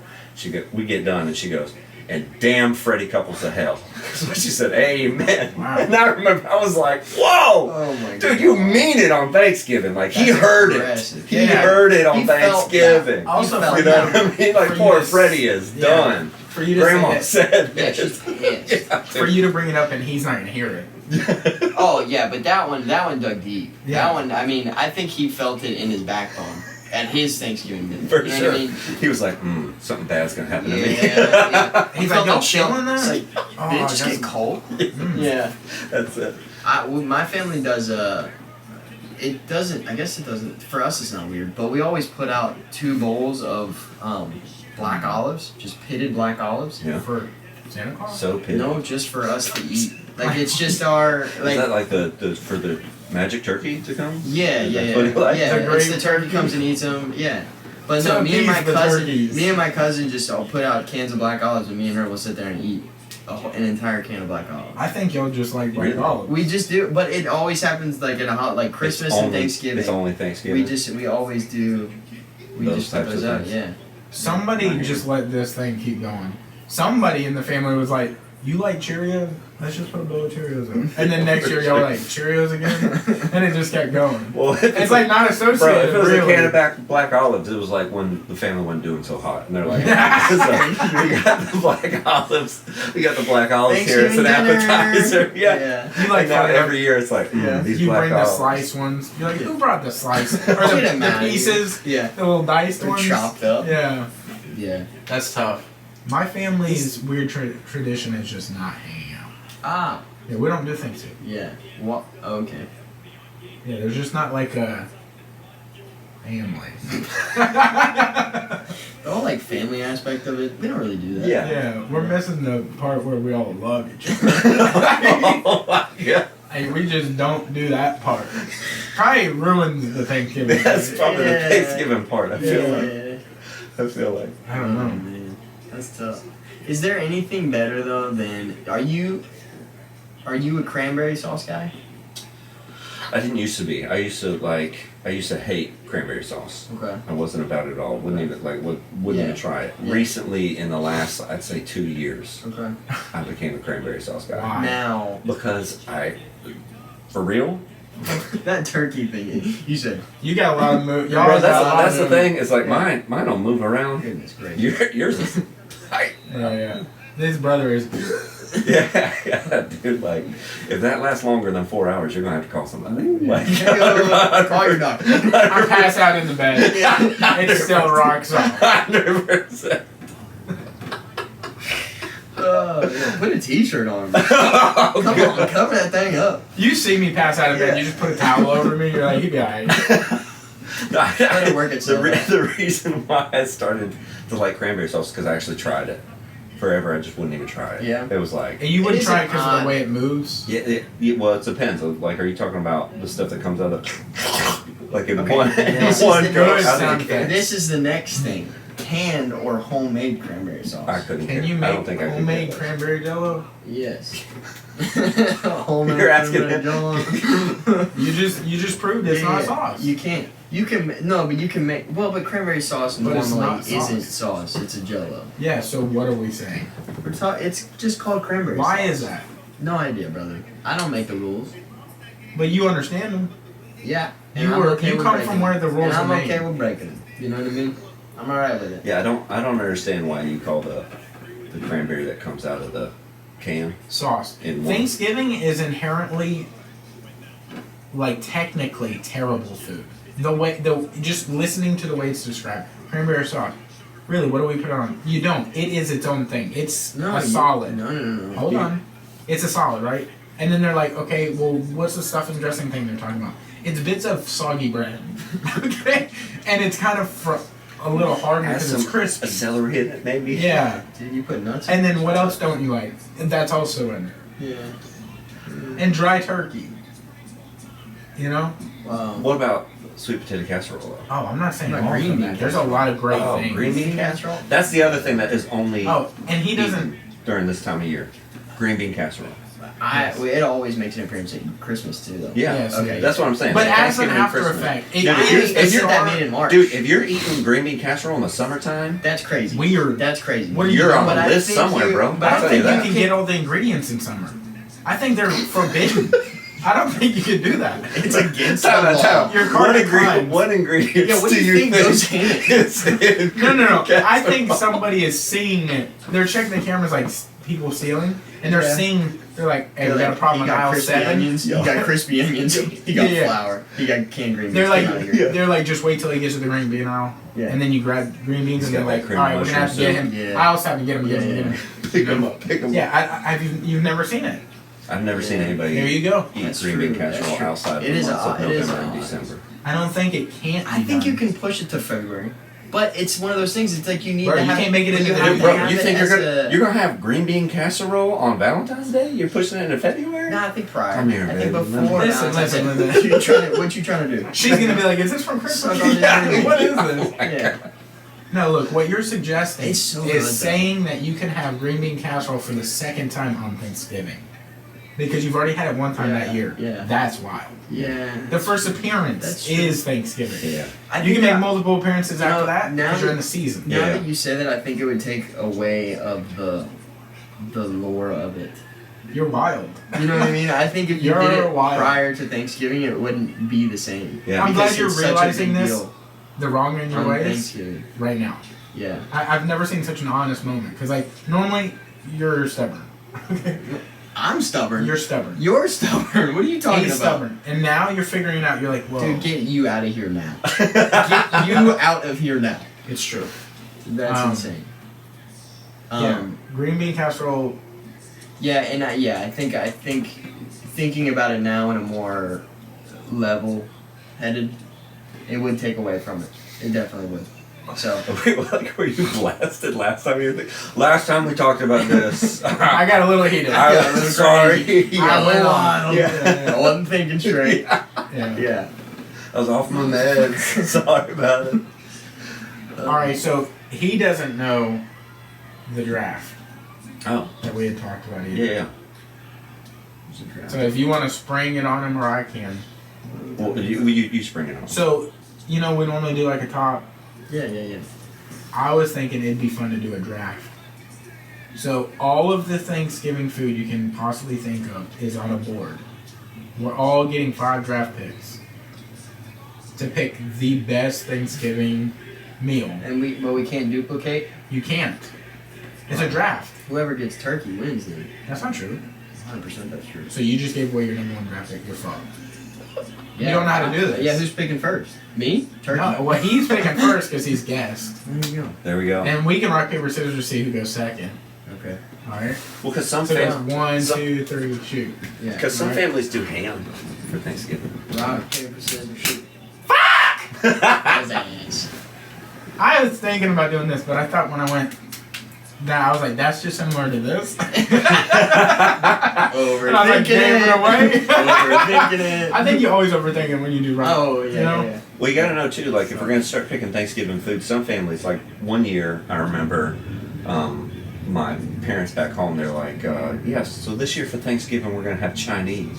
We get done, and she goes, and damn Freddie Couples to hell. That's what she said, amen. Wow. And I remember, I was like, whoa! Oh my god. Dude, you mean it on Thanksgiving. Like, he That's heard impressive. it. He heard it on He felt Thanksgiving. that. Also, felt You know what I mean? Like, For poor you to- Freddie is done. For you to Grandma say said Yeah, it. she's pissed. for you to bring it up and he's not gonna hear it. Oh yeah, but that one dug deep. Yeah. That one, I mean, I think he felt it in his backbone at his Thanksgiving dinner. For You know sure. what I mean? He was like, something bad's gonna happen to me. Yeah. He's felt like, the chill. feeling that? It's like, Oh, did it just that's- get cold? Mm. Yeah. That's it. My family does it doesn't, I guess it doesn't, for us it's not weird, but we always put out 2 bowls of black olives, just pitted black olives. Yeah. For Santa Claus? So pitty. No, just for us to eat. Like it's just our, Is that like the for the magic turkey to come? Yeah, Is yeah, that yeah. what he likes? Yeah, The it's the great turkey turkey. comes and eats them. Yeah. But To no, me and my appease the cousin, turkeys. just all put out cans of black olives, and me and her will sit there and eat an entire can of black olives. I think y'all just like black Really? olives. We just do, but it always happens like in a hot, like Christmas It's and only- Thanksgiving. It's only Thanksgiving. We always do. We Those just put types of those out. things. Yeah. Somebody just let this thing keep going. Somebody in the family was like, "You like Cheerios? Let's just put a bowl of Cheerios in." And then next year, y'all were like, "Cheerios again?" And it just kept going. Well, It's like not bro, associated. if it was really. a can of black olives, it was like when the family wasn't doing so hot, and they're like, "We got the black olives. We got the black olives here. It's an Thanksgiving dinner." appetizer." Yeah. You like Like now fucking- every year, it's like, Yeah. these You black bring the olives. slice ones. You're like, who brought the slice? Or Look the, at the that. pieces, Yeah. the little diced They're ones. chopped up. Yeah. Yeah. That's tough. My family's weird tradition is just not hanging out. Ah. Yeah, we don't do Thanksgiving. Yeah. What? Okay. Yeah, there's just not like a family. The whole like family aspect of it, we don't really do that. Yeah. Yeah, we're missing the part where we all love each other. Oh my god. Like, we just don't do that part. Probably ruins the Thanksgiving. That's probably the Yeah. Thanksgiving part. I feel Yeah. like. I feel like. I don't Oh, know. man. That's tough. Is there anything better though than are you a cranberry sauce guy? I didn't used to be. I used to hate cranberry sauce. Okay. I wasn't about it at all. Wouldn't Yeah. even try it. Yeah. Recently, in the last, I'd say 2 years, Okay. I became a cranberry sauce guy. Why? Now Because for real? that turkey thing you said. You got a lot of move. Y'all Bro, got a lot that's the of thing. It's like Yeah. mine don't move around. Goodness gracious. Yours is tight. Yeah. His brother is. Yeah, dude. Like, if that lasts longer than 4 hours, you're gonna have to call somebody. Like, Call your doctor. I pass out in the bed. Yeah. It's still rocks off. 100%. Yeah, put a t-shirt on. Come on, cover that thing up. You see me pass out of bed, you just put a towel over me, you're like, he'd be alright. Let it work itself out. The reason why I started to like cranberry sauce is because I actually tried it. Forever, I just wouldn't even try it. Yeah. It was like. And you wouldn't It try it isn't because of odd. the way it moves? Yeah, well, it depends. Like, are you talking about the stuff that comes out of, like in Okay, one, this is one the go next out sound of the can? This is the next thing: canned or homemade cranberry sauce. I couldn't. Can care. you I make don't think I could homemade get cranberry jello? Yes. Homemade You're asking cranberry him. jello. You just proved it's not Yeah, sauce. You can't. You can no, but you can make but cranberry sauce But it's normally not sauce. isn't sauce. It's a jello. Yeah, so what are we saying? It's just called cranberry Why sauce. is that? No idea, brother. I don't make the rules. But you understand them. Yeah. You and I'm were- okay you with come breaking from where the them. rules and I'm are okay made. with breaking them. You know what I mean? I'm alright with it. Yeah, I don't understand why you call the cranberry that comes out of the can Sauce. in one. Thanksgiving is inherently, like, technically terrible food. Just listening to the way it's described, cranberry sauce. Really, what do we put on? You don't. It is its own thing. It's No, a solid. No. Hold on. It's a solid, right? And then they're like, okay, well, what's the stuff and dressing thing they're talking about? It's bits of soggy bread. Okay? And it's kind of a little hard Has because it's some crispy. a celery in it, maybe. Yeah. Did you put nuts? And then what else don't you like? That's also in there. Yeah. And dry turkey. You know? What about sweet potato casserole? Though? Oh, I'm not saying Like all green of bean that. There's a lot of great Oh, things. green bean casserole? That's the other thing that is only Oh, and he doesn't. eaten during this time of year. Green bean casserole. It always makes an appearance at Christmas too, though. Yeah, Yes, okay. That's what I'm saying. But Like as an Thanksgiving and after Christmas. effect, Dude, I if you're, used to if sit you're, that meat in March. dude, if you're eating green bean casserole in the summertime, That's crazy. Weird. That's crazy. What are you you're doing? on But the I list think somewhere, you- bro. But I I'll don't tell you think you that. can get all the ingredients in summer. I think they're forbidden. I don't think you can do that. It's against the Time out, time law. out. Your card What declines. what ingredients Yeah, what do you think goes in it? is in No. I think casserole? somebody is seeing it. They're checking the cameras like people stealing, and they're Yeah. seeing. They're like, "Hey, They're we got like, a problem he in got aisle crispy 7." onions. He got crispy onions. He got Yeah. flour. He got canned green beans. They're like, Get outta here. they're like, just wait till he gets to the green bean aisle, Yeah. and then you grab green beans, He's and they're got that like, cream all right, we're gonna have to mushroom get him. soup. Yeah. I also have to get him. Get Yeah, him. yeah. Get him. Pick them up. Pick them up. Yeah, you've never seen it. I've never seen anybody There you go. eat That's green bean true, that's casserole true. outside It of the is months of odd, it is November and odd. December. I don't think it can't. I think you can push it to February. But it's one of those things. It's like you need Bro, to you have. can't make it into you the have new to year. have You it think as you're gonna have green bean casserole on Valentine's Day? You're pushing it into February? No, I think prior. Come here, I think baby. before. Listen, Valentine's listen, Day. listen. What you trying to do? She's gonna be like, "Is this from Christmas?" Yeah. What is this? Yeah. No, look. What you're suggesting It's so is good, though. saying that you can have green bean casserole for the second time on Thanksgiving because you've already had it one time that year. Yeah. That's wild. Yeah. The first appearance That's true. is Thanksgiving. Yeah. You can make multiple appearances No, after that now because you're that- in the season. Now Yeah. that you say that, I think it would take away of the lore of it. You're wild. You know what I mean? I think if you You're did it wild. prior to Thanksgiving, it wouldn't be the same. Yeah. I'm glad Because you're it's such a realizing big this deal the wrong in your on ways Thanksgiving. right now. Yeah. I've never seen such an honest moment because like normally you're stubborn. I'm stubborn. You're stubborn. You're stubborn. What are you talking He's about? stubborn, and now you're figuring it out. You're like, whoa, Dude, get you out of here now. Get you out of here now. it's true. That's insane. Yeah, green bean casserole. Yeah, and I think thinking about it now in a more level-headed, it would take away from it. It definitely would. So Wait, like, were you blasted last time? Last time we talked about this. I got a little heated. I'm sorry. I went wild. I wasn't thinking straight. Yeah. Yeah. I was off my meds. Sorry about it. All right, so he doesn't know the draft Oh, that we had talked about either. yeah. So if you want to spring it on him, or I can. Well, you spring it on. So we normally do like a top. Yeah. I was thinking it'd be fun to do a draft. So all of the Thanksgiving food you can possibly think of is on a board. We're all getting 5 draft picks to pick the best Thanksgiving meal. And we can't duplicate. You can't. It's a draft. Whoever gets turkey wins then. That's not true. 100% that's true. So you just gave away your number 1 draft pick. You're fucked. Yeah. You don't know how to do this. Yeah, who's picking first? Me? Turkey? No, well, he's picking first because he's guest. There you go. There we go. And we can rock, paper, scissors to see who goes second. Okay. Alright? Well, because some So that's families, 1, 2, 3, shoot. Yeah. because some Right. families do ham for Thanksgiving. Rock, paper, scissors, shoot. Fuck! Ass. I was thinking about doing this, but I thought when I went, I was like, that's just similar to this. Overthinking And I was like, gave it away. Overthinking it. I think you always overthink it when you do right. Oh, yeah, You know? yeah. Well, you got to know too. Like, if we're gonna start picking Thanksgiving food, some families, like one year, I remember, my parents back home. They're like, "Yes, so this year for Thanksgiving we're gonna have Chinese."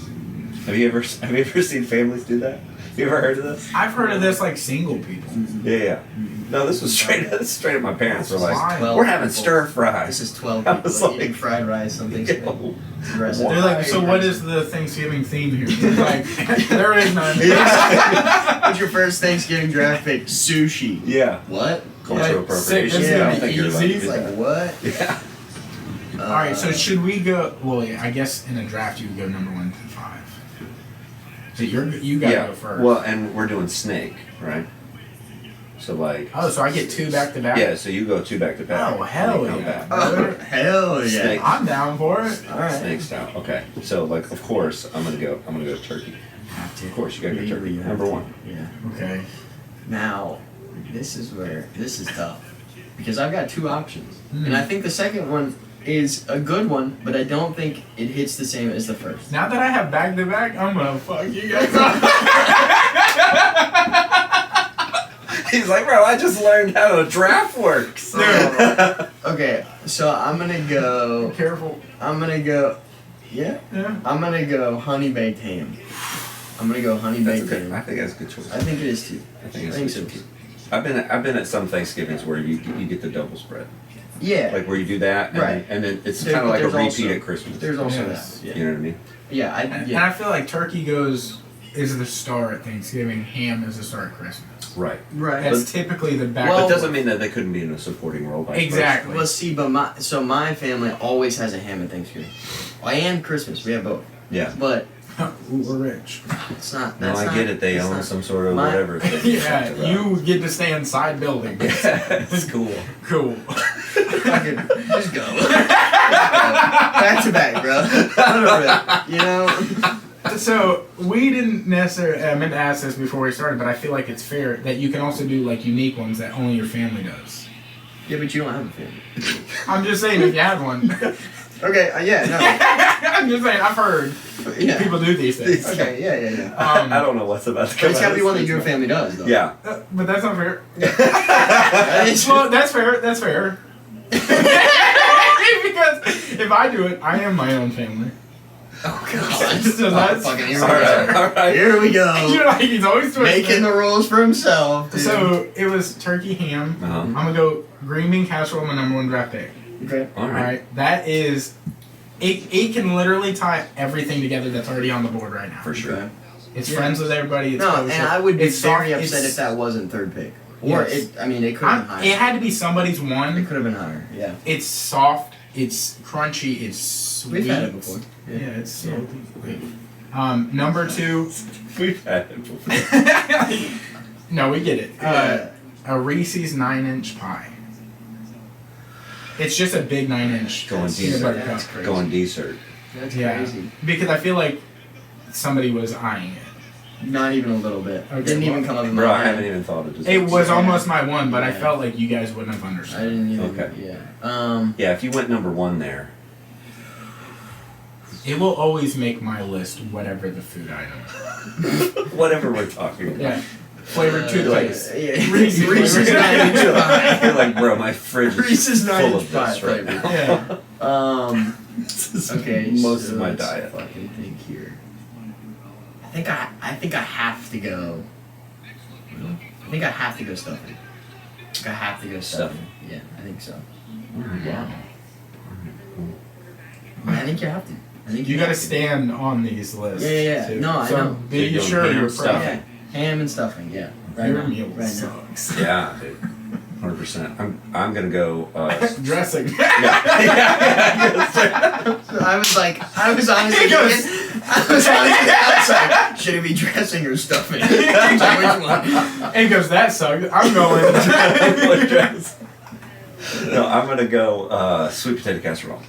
Have you ever seen families do that? You ever heard of this? I've heard of this like single people. Yeah. No, this was straight. This is straight up. My parents were like, Wild. 12 "We're having people. stir fries." This is 12 I people was eating like, fried rice on Thanksgiving. Yo. It's the rest of They're the- like, so what is the Thanksgiving theme here? Like, there is none. What's your first Thanksgiving draft pick? Sushi. Yeah. What? Cultural Like, sick. appropriation. This is Yeah, I gonna don't be think you're allowed to easy. do Like that. what? Yeah. Alright, so should we go? Well, yeah, I guess in a draft you would go number 1 through 5. So you gotta go first. Well, and we're doing snake, right? So like. Oh, so I get 2 back to back? Yeah, so you go 2 back to back. Oh, hell and you come yeah. back. Oh, hell yeah. Snake. I'm down for it. All right. Snake style. Okay. So like, of course, I'm gonna go turkey. Have to. Of course, you gotta go turkey. You have Number to. 1. Yeah. Okay. Now, this is tough because I've got 2 options, Hmm. and I think the second one is a good one, but I don't think it hits the same as the first. Now that I have back to back, I'm gonna fuck you guys up. He's like, bro, I just learned how a draft works. Okay, so I'm gonna go. Careful. Yeah. Yeah. I'm gonna go honey baked ham. I'm gonna go honey That's baked okay. I ham. think that's a good choice. I think it is too. I think it's I think a good so. choice. I've been at some Thanksgivings where you get the double spread, Yeah. like where you do that, and Right. then it's There- kind of like a there's repeat also- at Christmas. There's also Yes. that. You Yeah. know what I mean? Yeah. And I feel like turkey is the star at Thanksgiving, ham is the star at Christmas. Right. Right. That's typically the back. Well, But doesn't mean that they couldn't be in a supporting role. By Exactly. Well, see, but my family always has a ham at Thanksgiving. And Christmas. We have both. Yeah. But Ooh, we're rich. it's not. No, That's I not, get it. They it's own not- some sort of my- whatever. thing you talked Yeah, about. you get to stay inside buildings. It's cool. Cool. Fucking just go. Back to back, bro. Literally, you know. So we didn't necessarily. I meant to ask this before we started, but I feel like it's fair that you can also do like unique ones that only your family does. Yeah, but you don't have a family. I'm just saying if you had one. Okay, yeah, no. I'm just saying I've heard people do these things. Okay, yeah. I don't know what's about to But come it's out gotta of be one that this. your family does, though. Yeah. But that's not fair. That is- Well, that's fair. That's fair. Because if I do it, I am my own family. Oh, God. So that's Fucking here All we right. go. All right. Here we go. You're like he's always twisting. Making the rules for himself, dude. So it was turkey ham. Uh-huh. I'm gonna go green bean casserole, my number 1 draft pick. Okay. All All right. right, that is. It can literally tie everything together that's already on the board right now. For sure. Okay. It's Yeah. friends with everybody. It's No, kosher. and I would be It's very soft, upset it's- if that wasn't third pick. Or, Yes. it could have been higher. It had to be somebody's It one. could have been higher, yeah. It's soft. It's crunchy. It's sweet. We've had it before. Yeah, it's so sweet. Number 2. We've had it before. No, we get it. Yeah. A Reese's 9-inch pie. It's just a big 9-inch Going peanut decent. butter That's cup. crazy. Going dessert. That's Yeah, crazy. because I feel like somebody was eyeing it. Not even a little bit. Okay, Didn't even well- come up in my Bro, I mind. haven't even thought of this. It was Yeah. almost my one, but I Yeah. felt like you guys wouldn't have I understood. didn't even. Okay. Yeah. Yeah, if you went number 1 there. It will always make my list, whatever the food item. Whatever we're talking about. Yeah, flavored toothpaste. Yeah. Reese's Reese's flavored. 9-inch pie. You're like, bro, my fridge is Reese's full 9-inch of this pie right flavor. now. Yeah. This is Okay. most so of my let's diet. Fucking think here. I think I have to go. I think I have to go stuffing. I think I have to go stuffing. Yeah, I think so. Yeah. I think you have to. I think You gotta have to. stand on these lists. Yeah. too. No, I so know. Be You're doing sure ham you're stuff. proud. Yeah. Ham and stuffing. Yeah. Right Your now. meal Right now. sucks. Yeah, dude. 100%. I'm gonna go. Dressing. Yeah. So I was honestly He goes- outside. Should it be dressing or stuffing? Which one? And he goes, that sucked. I'm going. No, I'm gonna go sweet potato casserole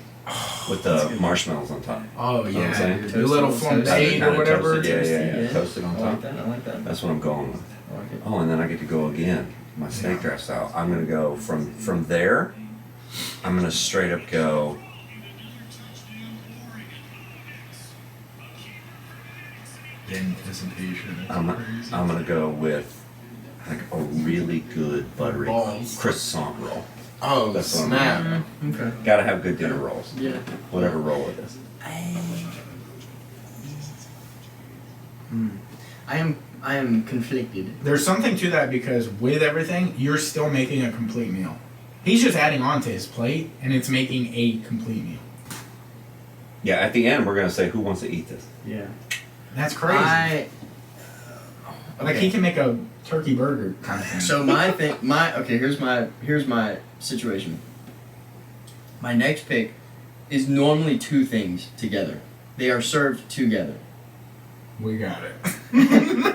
with the marshmallows on top. Oh what I'm yeah, saying? the little Toasted, flambe Kinda or whatever. toasted, yeah. Yeah. Toasted on I like top. that. I like that. That's what I'm going with. I like it. Oh, and then I get to go again. My steak draft style. I'm gonna go from there. I'm gonna straight up go. Anticipation. I'm gonna go with like a really good buttery Balls. croissant roll. Oh That's what I'm snap! Okay. Gotta have good dinner rolls. Yeah. Whatever roll it is. I am conflicted. There's something to that because with everything, you're still making a complete meal. He's just adding on to his plate, and it's making a complete meal. Yeah, at the end we're gonna say who wants to eat this. Yeah. That's crazy. Like he can make a turkey burger kind of thing. So here's my situation. My next pick is normally 2 things together. They are served together. we got it.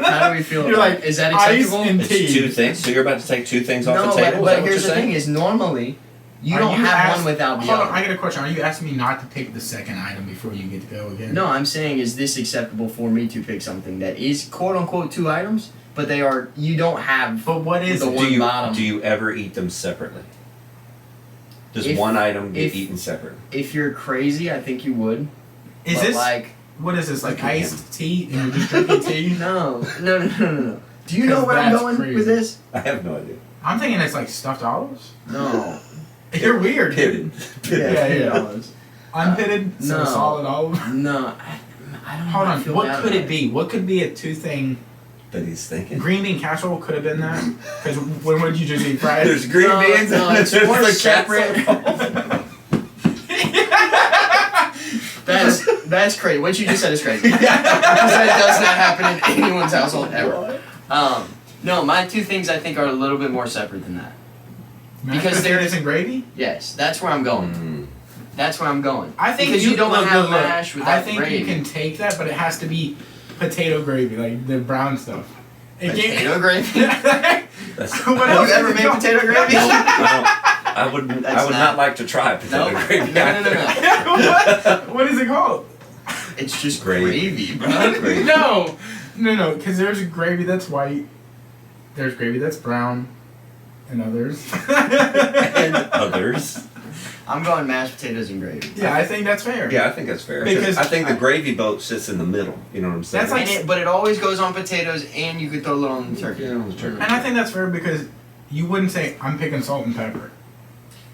How do we feel? You're about like, it? Is that ice acceptable? and It's tea. 2 things. So you're about to take 2 things off No, the table. but here's the thing: is normally you Are don't you have ask- one without the Hold other. on, I got a question. Are you asking me not to pick the second item before you get to go again? No, I'm saying is this acceptable for me to pick something that is quote unquote 2 items, but you don't have But what is the it? one bottom. Do you ever eat them separately? Does If- one item get if- eaten separate? If you're crazy, I think you would. Is but this like what is this like Okay. iced tea and you're just drinking tea? no. Do you know 'Cause where I'm that's going crazy. with this? I have no idea. I'm thinking it's like stuffed olives. No. You're weird. Pitted. Yeah, yeah. $10. Unpitted, so No. solid olive. No, I don't. Hold know, I on, feel what bad could about it be? What could be a 2 thing? But he's thinking. Green bean casserole could have been that. Because when would you just eat fries? There's green No, beans no, and it's there's more the separate. casserole. That's crazy. What you just said is crazy. Because that does not happen in anyone's household ever. No, my 2 things I think are a little bit more separate than that. Mashed because there potatoes is- and gravy. Yes, that's where I'm going. Mm. That's where I'm going. I think because you don't look, have look, mash without I think gravy. you can take that, but it has to be potato gravy, like the brown stuff. It Potato gravy? That's, What Have else you ever is it made called? potato gravy? I wouldn't. I That's would not- not like to try potato No, gravy. no. what is it called? It's just Gravy. gravy, bro. Gravy. No, because there's gravy that's white, there's gravy that's brown, and others. And others. I'm going mashed potatoes and gravy. Yeah, I think that's fair. Yeah, I think that's fair. Because I think the gravy boat sits in the middle. You know what I'm saying? That's like- But it always goes on potatoes, and you could throw a little on the turkey. Yeah, on the turkey. And I think that's fair because you wouldn't say I'm picking salt and pepper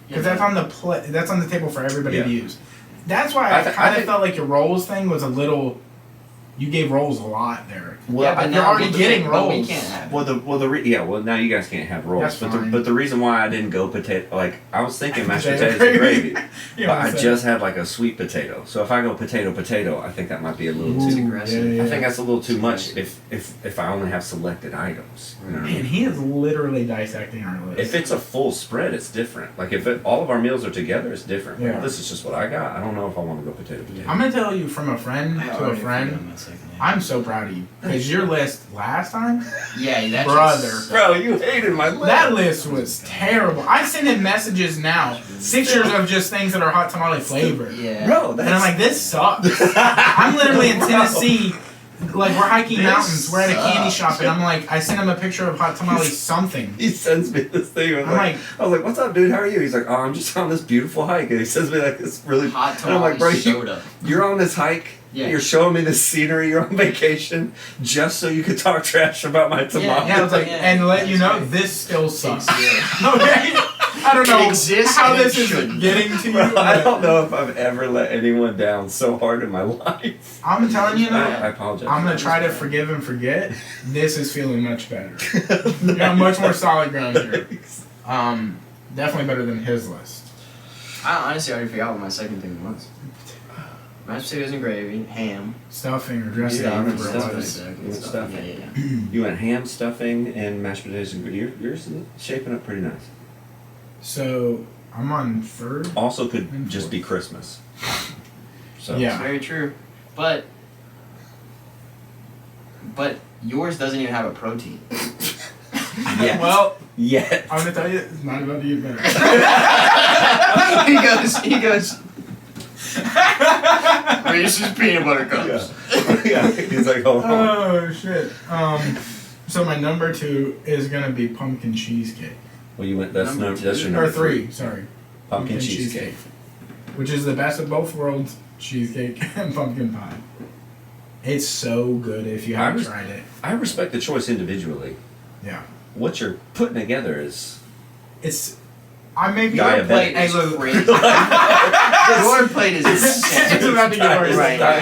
because that's on the that's on the table for everybody to use. That's why I kind of felt like your rolls thing was a little. You gave rolls a lot there. Well, but you're already getting rolls. We can't have it. Well, now you guys can't have rolls. That's fine. But the reason why I didn't go potato, like I was thinking mashed Potato potatoes and gravy. gravy, You know but what I'm I saying? just had like a sweet potato. So if I go potato, I think that might be a little It's too. aggressive. yeah. I think that's a little too much if I only have selected items. You know what I mean? Man, he is literally dissecting our list. If it's a full spread, it's different. Like if all of our meals are together, it's different. Yeah. Like, this is just what I got. I don't know if I want to go potato. I'm gonna tell you from a friend I to a already friend. forgot my second name. I'm so proud of you because your list last time, Yeah, that Brother. just- Bro, you hated my list. that list was terrible. I send him messages now, pictures of just things that are hot tamale flavored, Yeah. Bro, that's and I'm like, this sucks. I'm literally in Tennessee. Like we're hiking This mountains, we're at a candy sucks. shop, and I'm like, I sent him a picture of hot tamale something. He sends me this thing. I'm like, I was like, "What's up, dude? How are you?" He's like, "Oh, I'm just on this beautiful hike." And he sends me like this really. Hot and I'm like, "Bro, tamale soda. you're on this hike. Yeah. You're showing me this scenery. You're on vacation just so you could talk trash about my tamale." yeah, I was like, Yeah, and let you know, that's this still sucks. Yeah. Okay, I don't know It exists how and it this is shouldn't. getting to you. Bro, I but don't know if I've ever let anyone down so hard in my life. I'm telling you now. I apologize. I'm gonna try to forgive and forget. This is feeling much better. You're on much more solid ground here. Definitely better than his list. I honestly already forgot what my second thing was. Mashed potatoes and gravy, ham. Stuffing or dressing. Yeah, whatever it stuffing. was. You went stuffing. Yeah. You went ham, stuffing, and mashed potatoes and gravy. Yours is shaping up pretty nice. So I'm on third. Also, could just be Christmas. So Yeah. It's very true. But yours doesn't even have a protein. Yeah. Well, Yeah. I'm gonna tell you, it's not about to get better. he goes. Reese's peanut butter cups. Yeah. He's like, hold on. Oh shit. So my number 2 is gonna be pumpkin cheesecake. Well, you went. That's Number no. That's two. your Or number 3, sorry. Pumpkin cheesecake. Which is the best of both worlds, cheesecake and pumpkin pie. It's so good if you haven't tried it. I respect the choice individually. Yeah. What you're putting together is. It's I may be Diabetic. Your plate Hey, is look. crazy. Your plate is insane. It's about to get worse. Right now.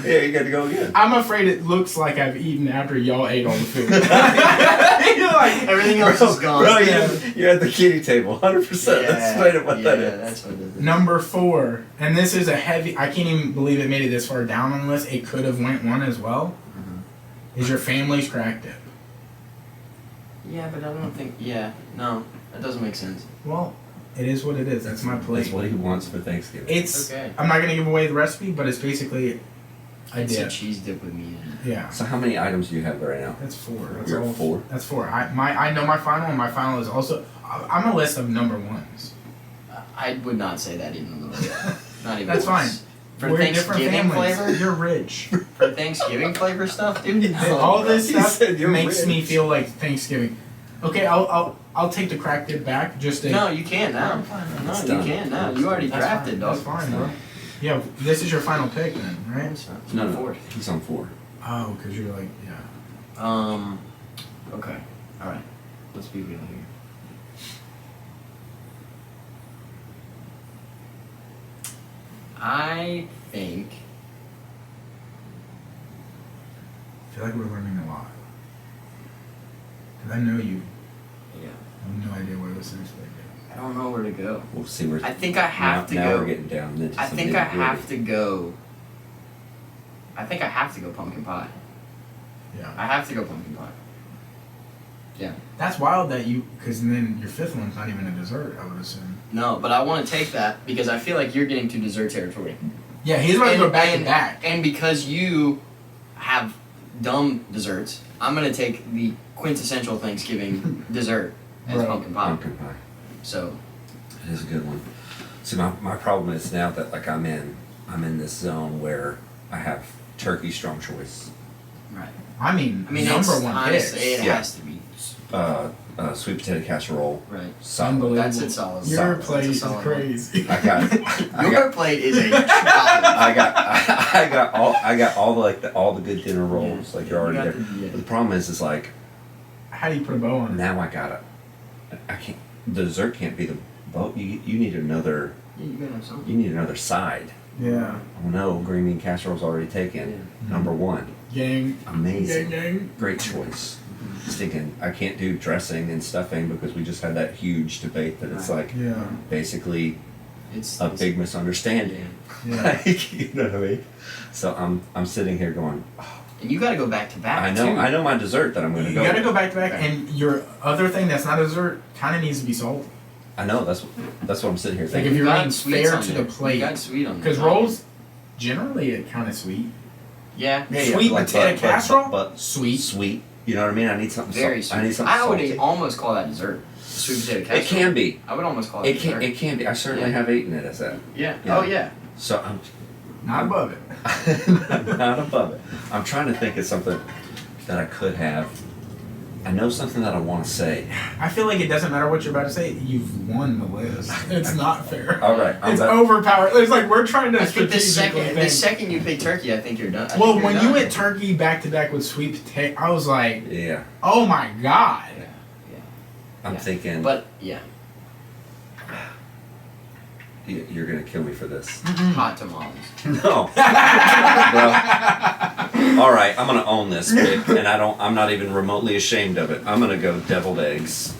Yeah, you got to go again. I'm afraid it looks like I've eaten after y'all ate all the food. You're like, Everything else is gone. Bro, Yeah. you're at the kitty table, 100%. That's straight up what that is. That's what it is. number 4, and this is a heavy. I can't even believe it made it this far down on the list. It could have went 1 as well. Is your family's crack dip? Yeah, but I don't think. Yeah, no, that doesn't make sense. Well, it is what it is. That's my plate. That's what he wants for Thanksgiving. It's. Okay. I'm not gonna give away the recipe, but it's basically a It's a dip. cheese dip with meat in it. Yeah, So how many items do you have right now? that's 4. That's You're all. at 4? That's 4. I know my final, and my final is also. I'm a list of number 1s. I would not say that even a little bit. Not even. That's once. fine. For We're different Thanksgiving families. flavor. You're rich. For Thanksgiving flavor stuff, dude. No, All this He stuff said you're makes rich. me feel like Thanksgiving. Okay, I'll take the crack dip back. Just to, No, you can't now. No, It's you done. can't now. You already That's drafted, fine. dog. That's fine, bro. Yeah, this is your final pick then, right? It's not. No, Forward. he's on 4. Oh, because you're like, yeah. Okay. All right. Let's be real here. I think. I feel like we're learning a lot. Because I know you. Yeah. I have no idea where this is going. I don't know where to go. We'll see where. I think I have to now go. we're getting down into I some think I nitty-gritty. have to go. I think I have to go pumpkin pie. Yeah. I have to go pumpkin pie. Yeah. That's wild that you, because then your 5th one's not even a dessert, I would assume. No, but I want to take that because I feel like you're getting to dessert territory. Yeah, he's about to go back to back. And because you have dumb desserts, I'm gonna take the quintessential Thanksgiving dessert as Right. pumpkin pie. Pumpkin pie. So It is a good one. See, my problem is now that like I'm in this zone where I have turkey, strong choice. Right. I mean number it's, one honestly, pick. it Yeah. has to be. Sweet potato casserole. Right. Solid. Unbelievable. That's it. Solid. Your Solid. plate That's is a solid crazy. Your plate is a challenge. I got all the good dinner rolls. Yeah. Like you're already You there. got the- yeah. But the problem is like How do you put a bow on it? now I can't. The dessert can't be the bow. You need another. Yeah, you gotta have something. You need another side. Yeah. Oh no, green bean casserole's already taken. Yeah. Number one. Gang. Amazing. Gang. Great choice. Stinking. I can't do dressing and stuffing because we just had that huge debate that it's like Yeah. basically It's a big misunderstanding. Yeah. Like, you know what I mean? So I'm sitting here going, oh, And you gotta go back to back. I know my dessert that I'm going to You go. gotta with. go back to back, Okay. and your other thing that's not a dessert kind of needs to be salty. I know that's what I'm sitting here Like thinking. if you're got being sweets fair on to there. the plate, You got sweet on because there. rolls generally are kind of sweet. Yeah. Sweet potato casserole? but Sweet. sweet. You know what I mean? I need something. Very salt. sweet. I need something I would salty. almost call that dessert. Sweet potato casserole. It can be. I would almost call it dessert. It can be. I certainly Yeah. have eaten it as that. Yeah. Yeah. Oh yeah. So I'm Not above it. not above it. I'm trying to think of something that I could have. I know something that I want to say. I feel like it doesn't matter what you're about to say. You've won the list. It's not fair. All right, I'm It's back. overpowered. It's like we're trying to I think the strategically second, think. the second you pick turkey, I think you're done. I Well, think you're when done. you went turkey back to back with sweet potato, I was like, Yeah, oh my god. I'm Yeah. thinking. But yeah, You're gonna kill me for this. hot tamales. No. Bro. All right, I'm gonna own this pick, and I'm not even remotely ashamed of it. I'm gonna go deviled eggs.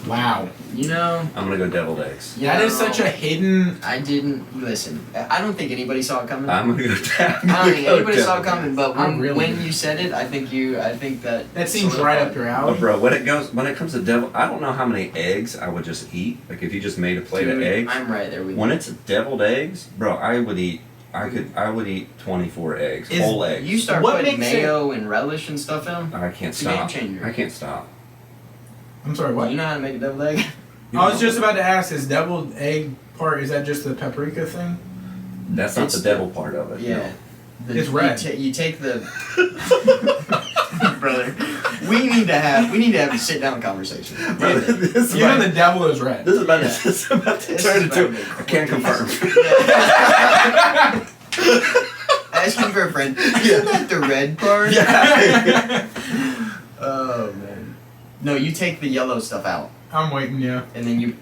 Wow. You know, I'm gonna go deviled eggs. That is such a hidden. I didn't listen. I don't think anybody saw it coming. I'm gonna go. I don't think anybody saw it deviled coming, but I when, really when did. you said it, I think that That seems sort of right like- up your Oh, alley. bro, when it comes to devil, I don't know how many eggs I would just eat. Like if you just made a plate Dude, of eggs. I'm right there with When you. it's deviled eggs, bro, I would eat 24 eggs, Is- whole eggs. You start What putting makes mayo and relish and stuff in. I can't It's a game stop. changer. I can't stop. I'm sorry, what? You know how to make a deviled egg? I was just about to ask, is deviled egg part, is that just the paprika thing? That's not It's the devil part of it. Yeah. It's red. You take the brother. We need to have a sit down conversation. No. Bro, this You know the devil is red. This is about Yeah. this is about to This turn is into. about to I can't confirm. Asking for a friend. Isn't that the red part? Yeah. Oh man. No, you take the yellow stuff out, I'm waiting, yeah. and then you,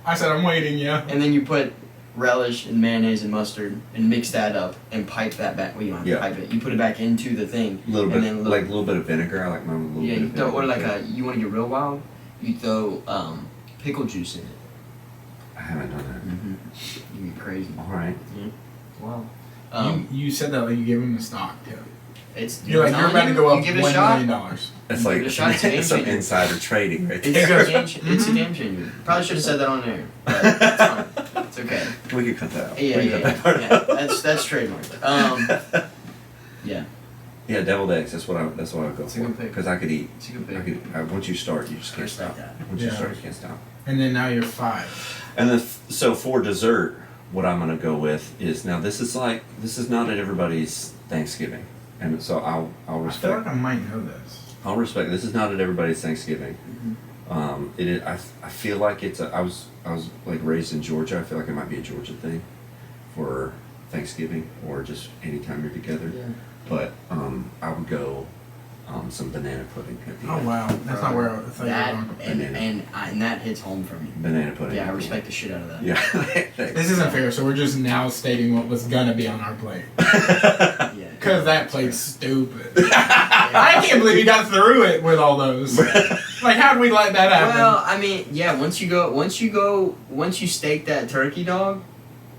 I said I'm waiting, yeah. and then you put relish and mayonnaise and mustard, and mix that up, and pipe that back. Well, you don't have to Yeah. pipe it. You put it back into the thing. A little and bit, then like a little bit of vinegar. I like mine with a little Yeah, bit you of throw, vinegar. or like you want to get real wild, you throw pickle juice in it. I haven't done Mm-hmm. You get crazy. that. All right. Wow. You said that like you gave him the stock, yeah. It's You're like, you're about to go up you $1 give it a shot. million. That's You like give it a shot, it's a game some changer. insider trading right It's there. a game changer. Probably should have said that on there. But it's fine. It's okay. We could cut that out. Yeah, We yeah, could cut yeah. that part Yeah, out. that's trademarked. Yeah, Yeah, deviled eggs. That's what I would go It's a for. good pick. Because I could eat. it's a good pick. Once you start, you just can't Respect stop. that. Once you Yeah. start, you can't stop. And then now you're 5. And then, so for dessert, what I'm gonna go with is now this is not at everybody's Thanksgiving, and so I'll I feel respect. like I might know this. I'll respect. This is not at everybody's Thanksgiving. It is. I feel like it's. I was like raised in Georgia. I feel like it might be a Georgia thing for Thanksgiving or just anytime you're together. Yeah. But I would go some banana pudding at the Oh end. wow, that's not where I thought you That were going. and that hits home for me. Banana pudding. Yeah, I at the respect end. the shit out of that. Yeah. This isn't fair, so we're just now stating what was gonna be on our plate. Yeah. Cause that plate's stupid. I can't believe you got through it with all those. Like, how'd we let that happen? Well, I mean, yeah. Once you steak that turkey dog,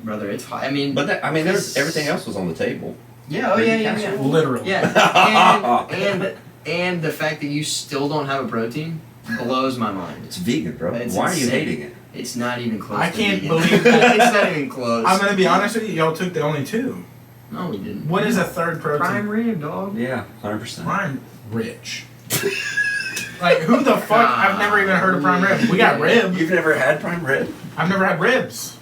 brother, it's hot. I mean, But there's everything else was on the table. yeah, oh yeah, yeah, yeah. Literally. Yeah, and the fact that you still don't have a protein blows my mind. It's vegan, bro. It's Why are you insane. hating it? It's not even close. I to can't vegan. believe that. It's not even close. I'm gonna be honest with you, y'all took the only 2. No, we didn't. What is a third protein? Prime rib, dog? Yeah, 100%. Prime rich. Like, who the fuck? I've never even heard of prime rib. We got rib. You've never had prime rib? I've never had ribs.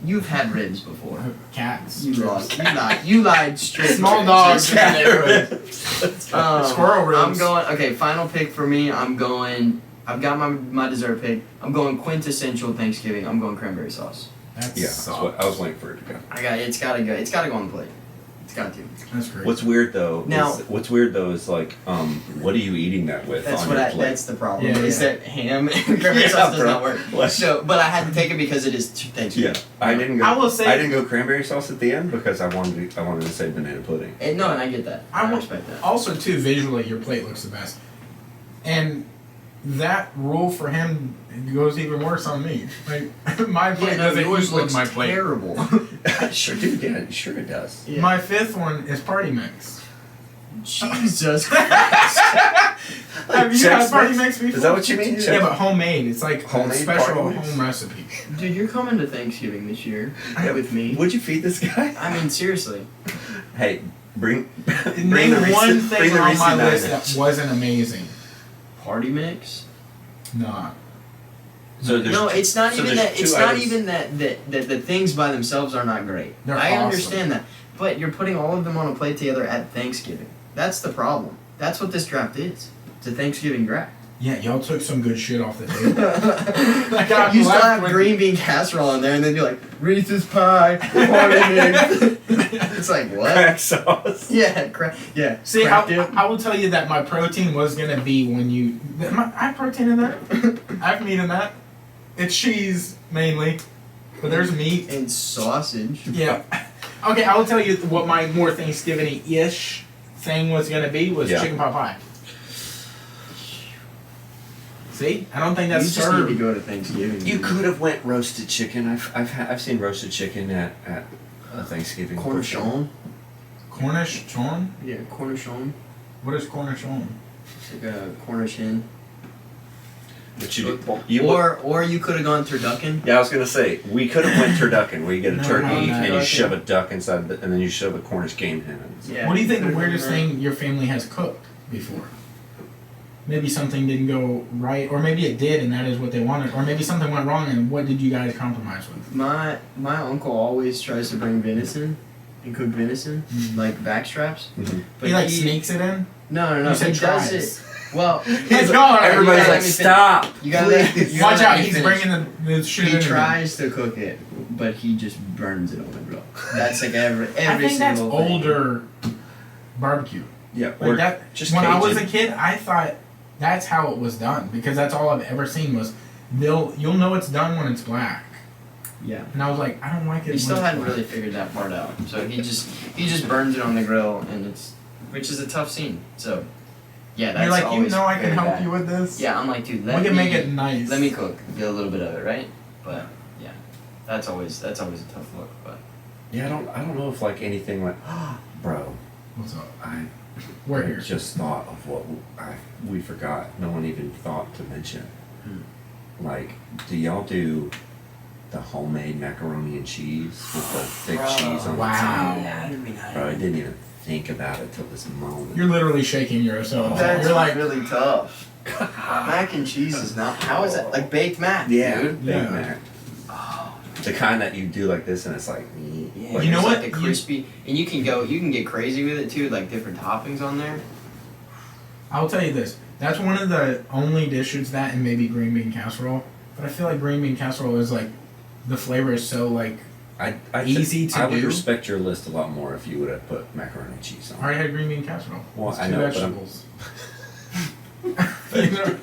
You've had ribs before. Cats. You lost. You lied straight. Small dogs in the neighborhood. Squirrel ribs. I'm going. Okay, final pick for me. I've got my dessert pick. I'm going quintessential Thanksgiving. I'm going cranberry sauce. That's what I was waiting for it to go. It's gotta go. It's gotta go on the plate. It's got to. That's great. What's weird though is like, what are you eating that with? That's on your plate? That's the problem. Yeah, is that ham and cranberry sauce does not work. Like, So, but I had to take it because it is Thanksgiving. yeah, I didn't go. I will say- I didn't go cranberry sauce at the end because I wanted to say banana pudding. And I get that. I respect that. Also, too, visually, your plate looks the best. And that rule for him goes even worse on me. Like, my plate doesn't yours equal looks my plate. terrible. Sure, dude. Yeah, sure it does. Yeah. My fifth one is party mix. Jesus Christ. Have you had party mix before? Is that what you mean? Yeah, but homemade. It's like Homemade a special party mix? home recipe. Dude, you're coming to Thanksgiving this year with me. Would you feed this guy? I mean, seriously. Hey, bring Name the Reese- one bring thing the on Reese my Nine list Inch. that wasn't amazing. Party mix? Nah. So there's No, it's not so even there's that. two It's not items. even that the things by themselves are not great. They're I awesome. understand that, but you're putting all of them on a plate together at Thanksgiving. That's the problem. That's what this draft is. It's a Thanksgiving draft. Yeah, y'all took some good shit off the table. you got still left have with- green bean casserole in there, and then you're like Reese's pie, party mix. It's like what? Crack sauce. Yeah, yeah. See, crack dip. I will tell you that my protein was gonna be when you. I have protein in that. I have meat in that. It's cheese mainly, but there's meat. And sausage. Yeah. Okay, I will tell you what my more Thanksgiving-ish thing was gonna be was chicken pot pie. See, I don't think that's you just served. need to go to Thanksgiving. You could have went roasted chicken. I've seen roasted chicken at Thanksgiving. Cornichon. Cornish chon? Yeah, Cornichon. What is Cornichon? It's like a Cornish hen. But Or you could have gone turducken. Yeah, I was gonna say we could have went turducken, where you get a No, turkey no, and no. you shove a duck inside, and then you shove a Cornish game hen. Yeah. What do you think the could've weirdest done that. thing your family has cooked before? Maybe something didn't go right, or maybe it did and that is what they wanted, or maybe something went wrong and what did you guys compromise with? My uncle always tries to bring venison and cook venison, like backstraps. Mm-hmm. But He like sneaks it in? No, You said he does tries. it. Well, He's gone. Everybody's gotta like, let me stop! you gotta let, you gotta Watch let out, me he's finish. bringing the shit He in. tries to cook it, but he just burns it on the grill. That's like every I think that's single thing. older barbecue. Yeah, Like that. just when I was Cajun. a kid, I thought that's how it was done because that's all I've ever seen was you'll know it's done when it's black. Yeah. And I was like, I don't like it. He when still it's hadn't black. really figured that part out. So he just burns it on the grill, and which is a tough scene. So yeah, that's You're like, you always know, I can very help bad. you with this. Yeah, I'm like, dude, We can make it nice. Let me cook, get a little bit of it, right? But yeah, that's always a tough look. But Yeah, I don't know if like anything went, bro. What's up? I We're here. just thought of what we forgot. No one even thought to mention. Like, do y'all do the homemade macaroni and cheese with the thick cheese on Wow. the top? yeah, Bro, I didn't even think about it till this moment. You're literally shaking yourself. that's You're like, really tough. Mac and cheese is not. How is that like baked mac? Yeah, dude. Big Yeah. Mac. Oh, The kind that you do like this and it's like, yeah. You know it's what? Like the crispy, and you can get crazy with it too, like different toppings on there. I'll tell you this. That's one of the only dishes that and maybe green bean casserole. But I feel like green bean casserole is like the flavor is so like easy to I would do. respect your list a lot more if you would have put macaroni and cheese I on. already had green bean casserole. Well, It's I two know, but I'm- vegetables. You know?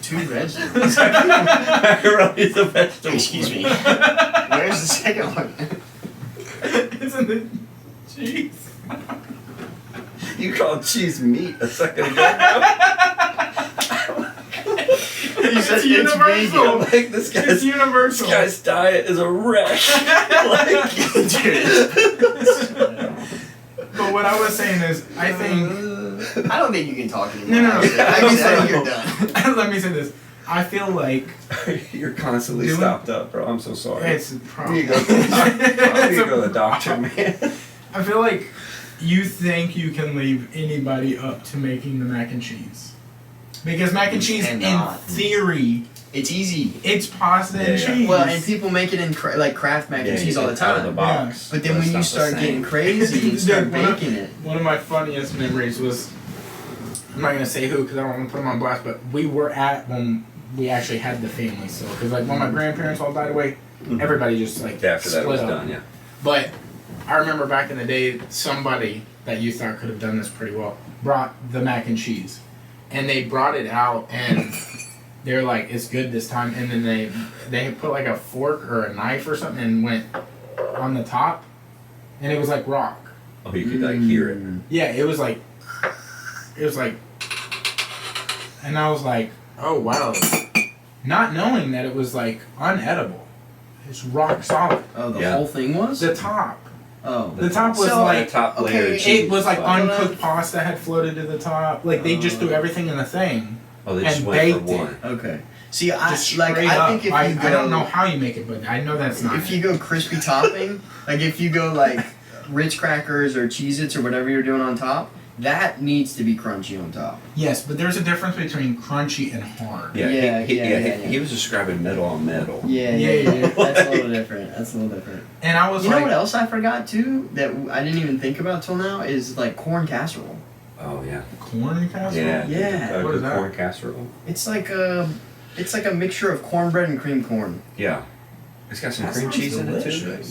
2 vegetables. Macaroni is a vegetable. Excuse me. Where's the second one? Isn't it cheese? You called cheese meat a second ago. You said It's universal. Like this It's universal. guy's diet is a wreck. Like, But what I was saying is, I think. I don't think you can talk anymore. No. Actually, I think you're done. Let me say this. I feel like You're constantly Doing- stopped up, bro. I'm so sorry. it's You probably. go to the doctor. You go to the doctor, man. I feel like you think you can leave anybody up to making the mac and cheese. Because mac and cheese, in cannot. theory, It's easy. It's pasta and Yeah, yeah. cheese. Well, and people make it in like Kraft mac and Yeah, cheese you all the get out of the time. box. But then it's when you not the start same. getting crazy and start Dude, baking it. one of my funniest memories was, I'm not gonna say who because I don't want to put them on blast, but we were at when we actually had the family still. Because like when my grandparents all died away, everybody just like After that, it was split up. done. Yeah. But I remember back in the day, somebody that you thought could have done this pretty well brought the mac and cheese, and they brought it out and. They're like, it's good this time, and then they put like a fork or a knife or something and went on the top, and it was like rock. Oh, you could like hear it. Yeah, it was like, and I was like, oh wow, not knowing that it was like unedible. It's rock solid. Oh, the Yeah. whole thing was? The top, Oh. the top was So, like, the top layer. okay, of cheese it was like like- uncooked pasta had floated to the top. Like they just threw everything in the thing. Oh, they just and went for baked it. one. Okay. See, I Just like. straight I up. think if you I go, don't know how you make it, but I know that's not. if you go crispy topping, like if you go like Ritz crackers or Cheez-Its or whatever you're doing on top, that needs to be crunchy on top. Yes, but there's a difference between crunchy and hard. Yeah, Yeah, he, yeah, yeah. he was describing metal on metal. Yeah, Yeah. That's a little different. That's a little different. And I was You know like, what else I forgot too that I didn't even think about till now is like corn casserole. Oh yeah. corn casserole? Yeah. Yeah. What is that? Corn casserole. It's like a mixture of cornbread and cream corn. Yeah. It's got some That cream sounds cheese in it too. delicious.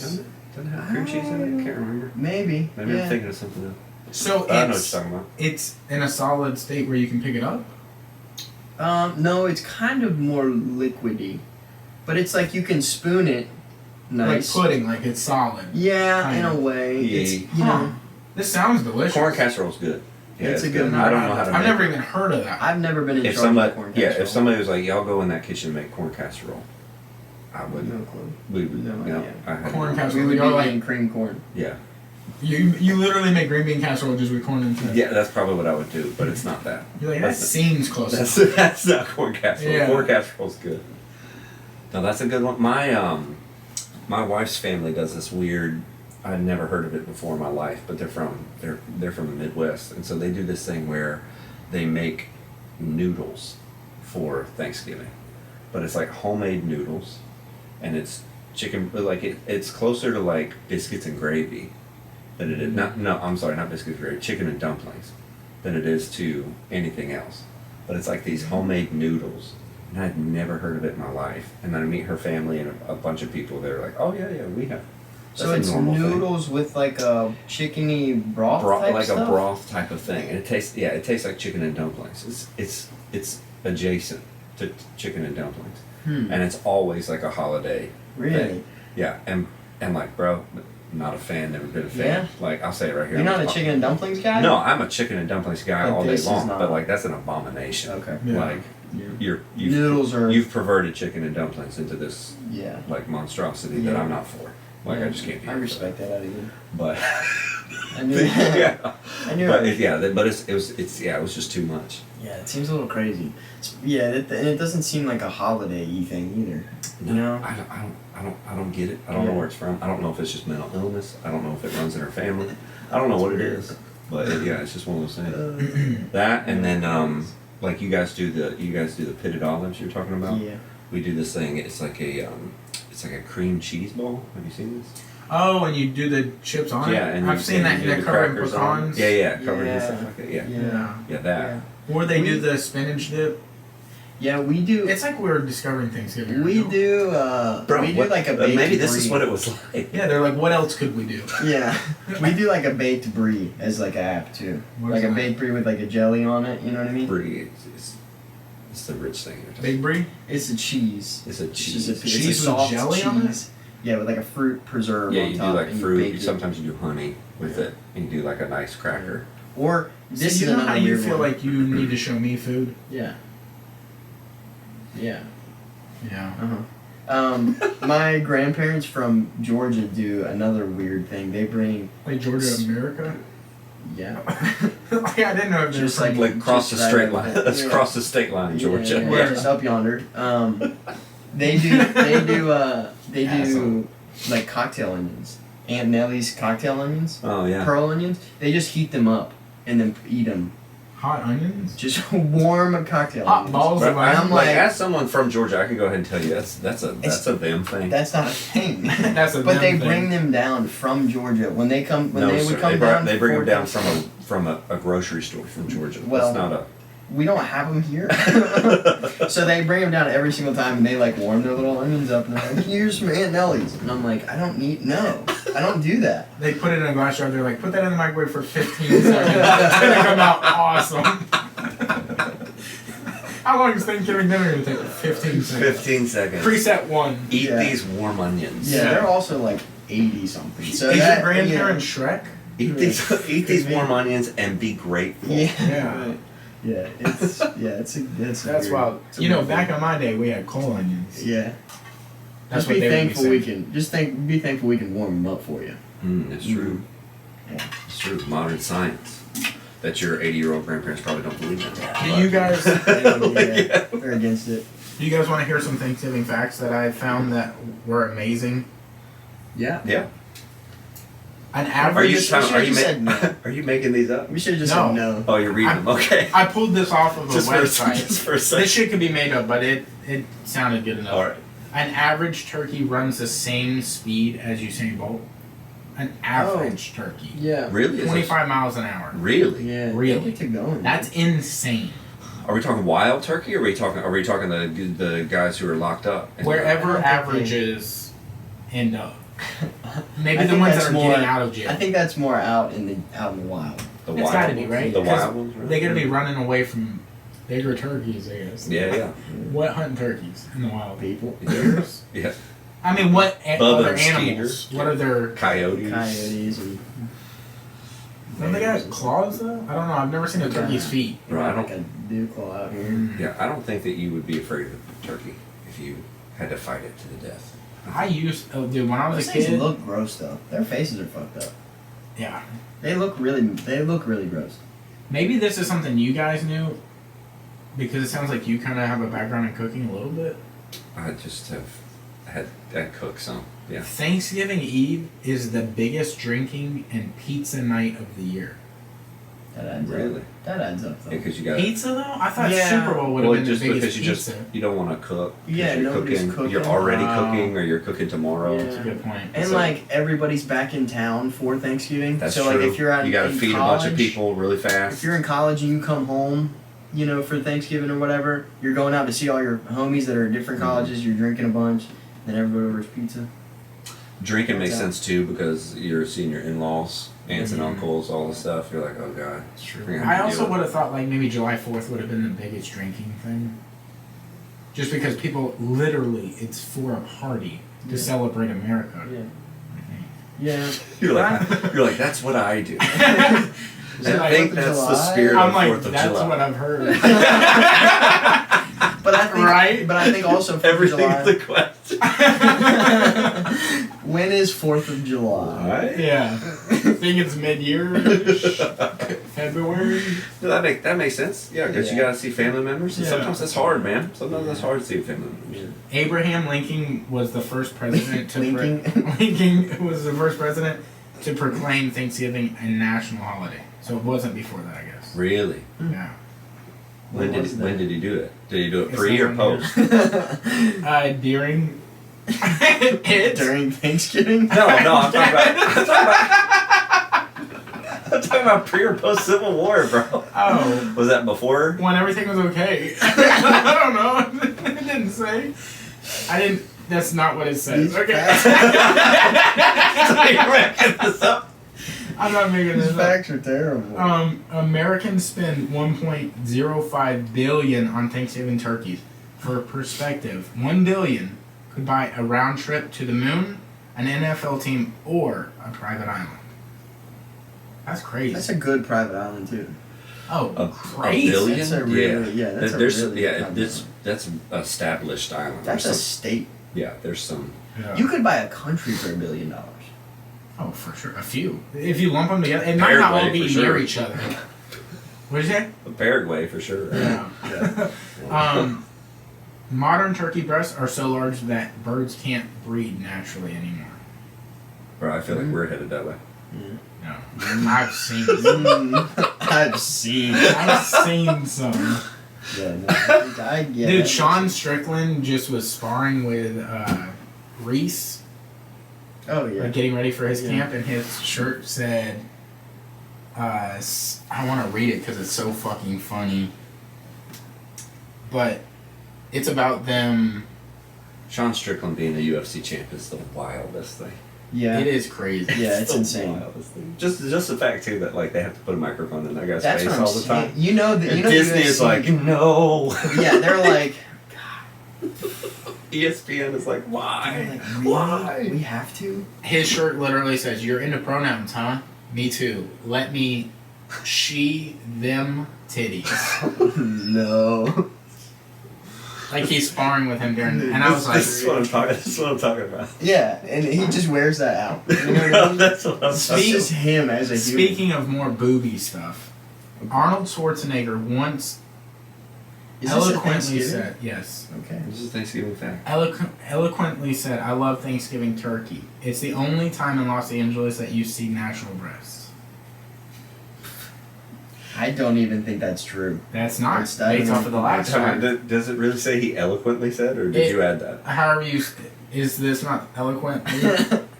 Doesn't it have cream cheese in it? I can't remember. Maybe. Maybe yeah. I'm thinking of something else. So I know what you're it's talking about. it's in a solid state where you can pick it up? No, it's kind of more liquidy, but it's like you can spoon it. Nice. Like pudding, like it's solid. Yeah, Kind in a of. way. Yeah. It's, you Huh. know, This sounds delicious. Corn casserole's good. Yeah, It's a good I don't know how to I've make never it. even heard of that. I've never been in If charge somebody, of corn yeah, casserole. if somebody was like, "Y'all go in that kitchen and make corn casserole," I wouldn't. No clue. We would. No No, idea. I had Corn no- casserole. We would Y'all be like- eating cream corn. Yeah, You literally make green bean casserole just with corn and yeah, that's probably what I would do, but it's not that. You're like, that That's- seems close That's enough. that's not corn casserole. Yeah. Corn casserole's good. No, that's a good one. My wife's family does this weird. I'd never heard of it before in my life, but they're from the Midwest, and so they do this thing where they make noodles for Thanksgiving, but it's like homemade noodles, and it's chicken. But like it's closer to like biscuits and gravy than it is. I'm sorry, not biscuits and gravy. Chicken and dumplings than it is to anything else. But it's like these homemade noodles. And I'd never heard of it in my life. And then I meet her family and a bunch of people. They're like, "Oh yeah, we have." So That's it's a normal thing. noodles with like a chickeny broth type like stuff? a broth type of thing. And it tastes like chicken and dumplings. It's adjacent to chicken and dumplings, and it's always like a holiday. Really? Thing. Yeah, and like, bro, not a fan. Never been a fan. Yeah? Like, I'll say it right here. You're not a chicken and dumplings guy? No, I'm a chicken and dumplings guy But all day this is long. not. But like, that's an abomination. Okay. Yeah. Like, you've Noodles are. you've perverted chicken and dumplings into this Yeah. like monstrosity that Yeah. I'm not for. Like, I just can't be. I here for respect that out of you. that. But I knew that. yeah, I knew but it. it was just too much. Yeah, it seems a little crazy. And it doesn't seem like a holiday-y thing either. You know? I don't get it. I don't know where it's from. I don't know if it's just mental illness. I don't know if it runs in her family. I don't know what it is. But it's just one of those things. That and then like you guys do the pitted olives you're talking about. Yeah. We do this thing. It's like a cream cheese ball. Have you seen this? Oh, and you do the chips on Yeah, it? and I've seen that you do in the the covered in crackers on it. pecans. Yeah, covered in Yeah. stuff like that. Yeah, Yeah. that. Or they We- do the spinach dip. Yeah, we do. It's like we're discovering Thanksgiving. We right? do. Bro, we do like a baked maybe this brie. is what it was like. Yeah, they're like, what else could we do? Yeah, we do like a baked brie as like an app too. What Like is a that? baked brie with like a jelly on it. You know what I mean? Brie, it's the rich thing. You're talking Big brie? It's a cheese. It's a It's cheese. just a, Cheese it's a with soft jelly on it? cheese. Yeah, with like a fruit preserve Yeah, on you do top. like and fruit. bake it. Sometimes you do honey with it, and you do like a nice cracker. Or this So is you know another how you weird feel one. like you need to show me food? Yeah. Yeah. Yeah. My grandparents from Georgia do another weird thing. They bring Like Georgia, America? yeah. Like, I didn't know if they were Just from- Like cross the Just straight right line. up Let's there. cross the state line, Georgia. Yeah, Where? just up yonder. They do Asshole. like cocktail onions. Aunt Nellie's cocktail onions, Oh yeah. pearl onions. They just heat them up and then eat them Hot onions? Just warm cocktail. Hot onions. balls But of I'm onions? like, like- as someone from Georgia, I can go ahead and tell you that's a them thing. That's not a thing. That's a But them they thing. bring them down from Georgia when they come. When No, they sir, would come they bring down. them down from a grocery store from Georgia. Well, that's not a. We don't have them here, so they bring them down every single time, and they like warm their little onions up, and they're like, "Here's some Aunt Nellie's," and I'm like, "I don't do that." They put it in a glass jar. They're like, put that in the microwave for 15 seconds. It's gonna come out awesome. How long is Thanksgiving dinner gonna take? 15 seconds. 15 seconds. Preset 1. Eat Yeah. these warm onions. Yeah, Yeah. they're also like 80 something. So Is that, your grandparent Shrek? Eat these warm onions and be grateful. Yeah. Yeah. Yeah, it's That's weird. wild. It's a You know, weird back thing. in my day, we had coal onions. Yeah. That's Just what be they thankful would we be saying. can. Be thankful we can warm them up for you. That's true. Yeah. It's true. Modern science. That your 80-year-old grandparents probably don't believe in. Do you guys? Yeah, they're against it. Do you guys want to hear some Thanksgiving facts that I found that were amazing? Yeah. Yeah. An Are average. you should've are you just said no. are you making these up? We should have just No. said no. Oh, you're reading them. Okay. I pulled this off of a Just website. for a second. This shit could be made up, but it sounded good enough. All right. An average turkey runs the same speed as Usain Bolt. An average turkey. Yeah. Really? Is it- 25 miles an hour. Really? Yeah. Really? They get to going. That's insane. Are we talking wild turkey, or are we talking the guys who are locked up? Wherever I don't think averages end up. Maybe I the think ones that's that are more- getting out of jail. I think that's more out in the wild. The It's wild gotta be, ones? right? The 'Cause wild ones, right? They're gonna be running away from bigger turkeys, I guess. Yeah, What hunting turkeys in the wild? People. yeah. Bears? Yeah. I mean, what Bubba other and animals? Skeeter. What are their? Coyotes. Coyotes and. Don't they got claws though? I don't know. I've never seen a turkey's feet. Bro, I like don't. a dew claw out here. Yeah, I don't think that you would be afraid of a turkey if you had to fight it to the death. Dude, when I was Those a things kid. look gross though. Their faces are fucked up. Yeah. They look really gross. Maybe this is something you guys knew, because it sounds like you kind of have a background in cooking a little bit. I just have had cooked some. Yeah. Thanksgiving Eve is the biggest drinking and pizza night of the year. That adds Really? up. That adds up though. Because you got. Pizza though? I thought Yeah. Super Bowl would have been just the biggest because you pizza. you don't want to cook. 'Cause Yeah, you're nobody's cooking. cooking. You're already Wow. cooking, or you're cooking tomorrow. Yeah. That's a good point. And So- like everybody's back in town for Thanksgiving. That's so true. like if you're out you gotta in feed college, a bunch of people really fast. If you're in college and you come home, you know, for Thanksgiving or whatever, you're going out to see all your homies that are in different colleges, you're drinking a bunch, then everybody orders pizza. Drinking makes Yeah. sense too because you're seeing your in-laws, aunts and Mhm. uncles, all this stuff. You're like, oh god. It's true. We're gonna I have to also deal with would have thought like maybe July 4th would have been the biggest drinking thing. Just because people literally, it's for a party to Yeah. celebrate America. Yeah. I think. Yeah. You're like that's what I do. Is I it like think 4th of that's the July? spirit I'm of like, 4th of that's July. what I've heard. But I think, Right? But I think also 4th of Everything's July. the question. When is 4th of July? Right? Yeah. I think it's mid-year, February. No, that makes sense. Yeah, because you Yeah. gotta see family members. And Yeah. sometimes that's hard, man. Sometimes that's hard to see family members. Abraham Lincoln was the first president to Lincoln? Lincoln was the first president to proclaim Thanksgiving a national holiday. So it wasn't before that, I guess. Really? Yeah. When did he do it? Did he do it It's pre or not post? During it. During Thanksgiving? No, I'm talking about pre or post Civil War, bro. Oh. Was that before? When everything was okay. I don't know. It didn't say. I didn't. That's not what it says. These Okay. You're making this up. I'm not making These this up. facts are terrible. Americans spend 1.05 billion on Thanksgiving turkeys. For perspective, 1 billion could buy a round trip to the moon, an NFL team, or a private island. That's crazy. That's a good private island too. Oh, A crazy. billion? That's a really, yeah, that's a There's really yeah, private that's established island. That's a There's state. yeah, there's some. Yeah. You could buy a country for $1 billion. Oh, for sure. A few. If you lump them together, it might not all Paraguay, be for near sure. each other. What did you say? Paraguay for sure. Right? Yeah. Modern turkey breasts are so large that birds can't breed naturally anymore. Bro, I feel like we're headed that way. No. I've seen I've seen. I've seen some. Yeah, no, I get Dude, it. Sean Strickland just was sparring with Reese, Oh yeah. getting ready for his Yeah. camp, and his shirt said, I want to read it because it's so fucking funny. But it's about them. Sean Strickland being a UFC champ is the wildest thing. Yeah. It is crazy. Yeah, it's the insane. wildest thing. Just the fact too that like they have to put a microphone in that guy's That's face what I'm all the saying. time. You know that. And You know Disney the is UFC like, no. Yeah, they're like. ESPN is like, why? They're like, really? Why? We have to. His shirt literally says, "You're into pronouns, huh? Me too. Let me she them titties." No. Like he's sparring with him during, and I was like, this is what I'm talking. This is what I'm talking about. Yeah, and he just wears that out. You know what I mean? That's what I'm It's talking just him as a human. speaking of more booby stuff, Arnold Schwarzenegger once Is this a eloquently Thanksgiving? said, yes, Okay. This is a Thanksgiving fact. eloquently said, "I love Thanksgiving turkey. It's the only time in Los Angeles that you see natural breasts." I don't even think that's true. That's not It's not based even- off of the last one. Does it really say he eloquently said, or did you add that? However you, is this not eloquent?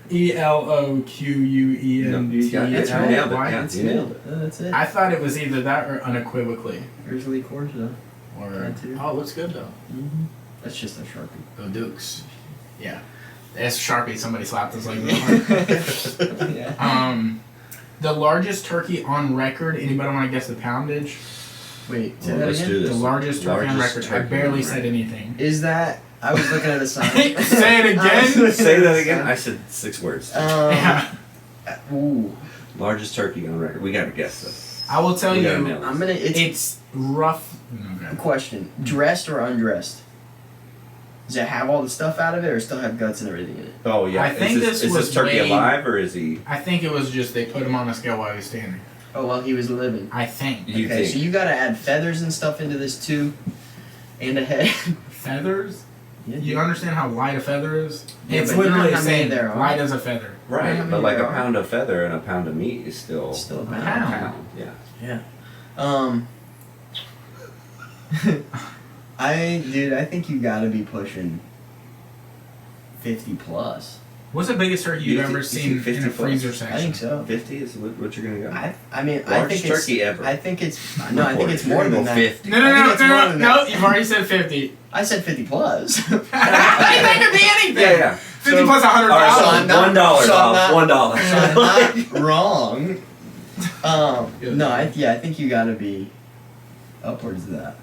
ELOQUENT. No, you got it. You nailed it. Yeah, you nailed it. That's it. I thought it was either that or unequivocally. Here's Lee Corso. Or That too. oh, it looks good though. Mm-hmm. That's just a Sharpie. The Dukes. Yeah. That's Sharpie. Somebody slapped us like that. Yeah. The largest turkey on record. Anybody want to guess the poundage? Wait, say Well, that let's again? do this. The largest turkey on record. I turkey barely on said record. anything. Is that... I was looking at a sign. Say it again. Say that again. I said 6 words. Yeah. Ooh. Largest turkey on record. We gotta guess this. I will tell We gotta you. nail I'm gonna... It's rough. A question. Dressed or undressed? Does it have all the stuff out of it or still have guts and everything in it? Oh yeah. I think is this was this turkey way- alive or is he? I think it was just they put him on a scale while he was standing. Oh, well, he was living. I think. You Okay, think? so you gotta add feathers and stuff into this too. And a head. Feathers? Yeah, You understand how light a feather is? Yeah, It's but you know literally how many saying there are. light as a feather. Right, Yeah, but like there a are. pound of feather and a pound of meat is still Still a a pound. Pound. Yeah. Yeah. I think you gotta be pushing 50 plus. What's the biggest turkey You you've think- ever you seen think 50 in a plus? freezer section? I think so. 50 is what you're gonna go. I mean, I Largest think it's turkey ever. I think it's no. I think it's more You're than gonna that. go 50. No, I think no, it's no, more no, than no, that. you've already said 50. I said 50 plus. That could be anything. Yeah, yeah. 50 plus All right, so I'm 100,000. not- $1, so I'm Bob. not- $1. I'm not wrong. No, I think you gotta be upwards of that.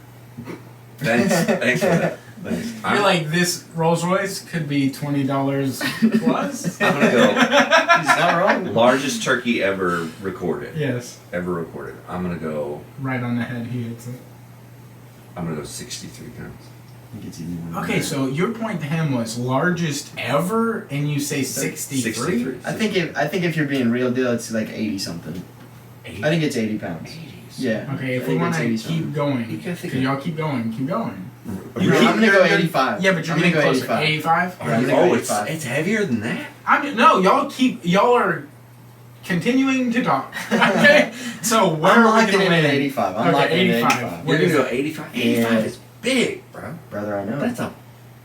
Thanks for that. Thanks. I feel like this Rolls Royce could be $20 plus. I'm gonna go He's not wrong. largest turkey ever recorded. Yes, Ever recorded. I'm gonna go right on the head. He hits it. 63 pounds. I think it's even more than Okay, that. so your point to him was largest ever, and you say 63. 63. I think if you're being real deal, it's like 80 something. I think it's 80 pounds. Yeah. Okay, I if we think want it's to 80 keep something. going, You gotta think because of- y'all keep going. I'm gonna go 85. Yeah, but you're I'm getting gonna go closer. 85. Yeah, I'm gonna go Oh, it's 85. heavier than that. No, y'all are continuing to talk. Okay, so where I'm are we locking gonna in at land? 85. I'm Okay, locking in at 85. 85. We're What gonna is go it? 85. Yeah. 85 is big, bro. Brother, I know. That's a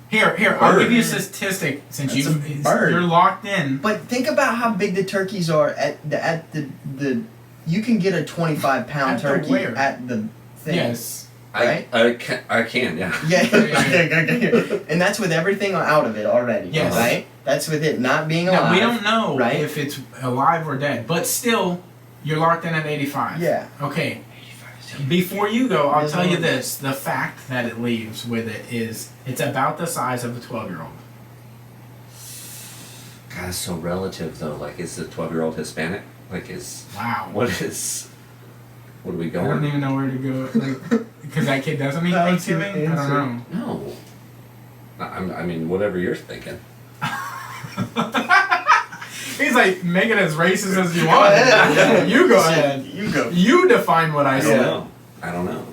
Here, I'll Bird. give you a statistic since That's a bird. you're locked in. But think about how big the turkeys are at the you can get a 25-pound At the turkey where? at the thing. Yes. Right? I can, yeah. Yeah. And that's with everything out of it already. Yes. Right? That's with it not being alive. Now we don't know right? if it's alive or dead, but still, you're locked in at 85. Yeah. Okay. Before you go, I'll Yes, tell you Lord. this: the fact that it leaves with it is it's about the size of a 12-year-old. God, it's so relative though. Like, is the 12-year-old Hispanic? Like, Wow. what are we I don't going? even know where to go. Like, because that kid doesn't eat That was your Thanksgiving. I don't know. No. I mean, whatever you're thinking. He's like, make it as racist as you Go want. ahead. You go ahead. You go. You define what I I said. don't know.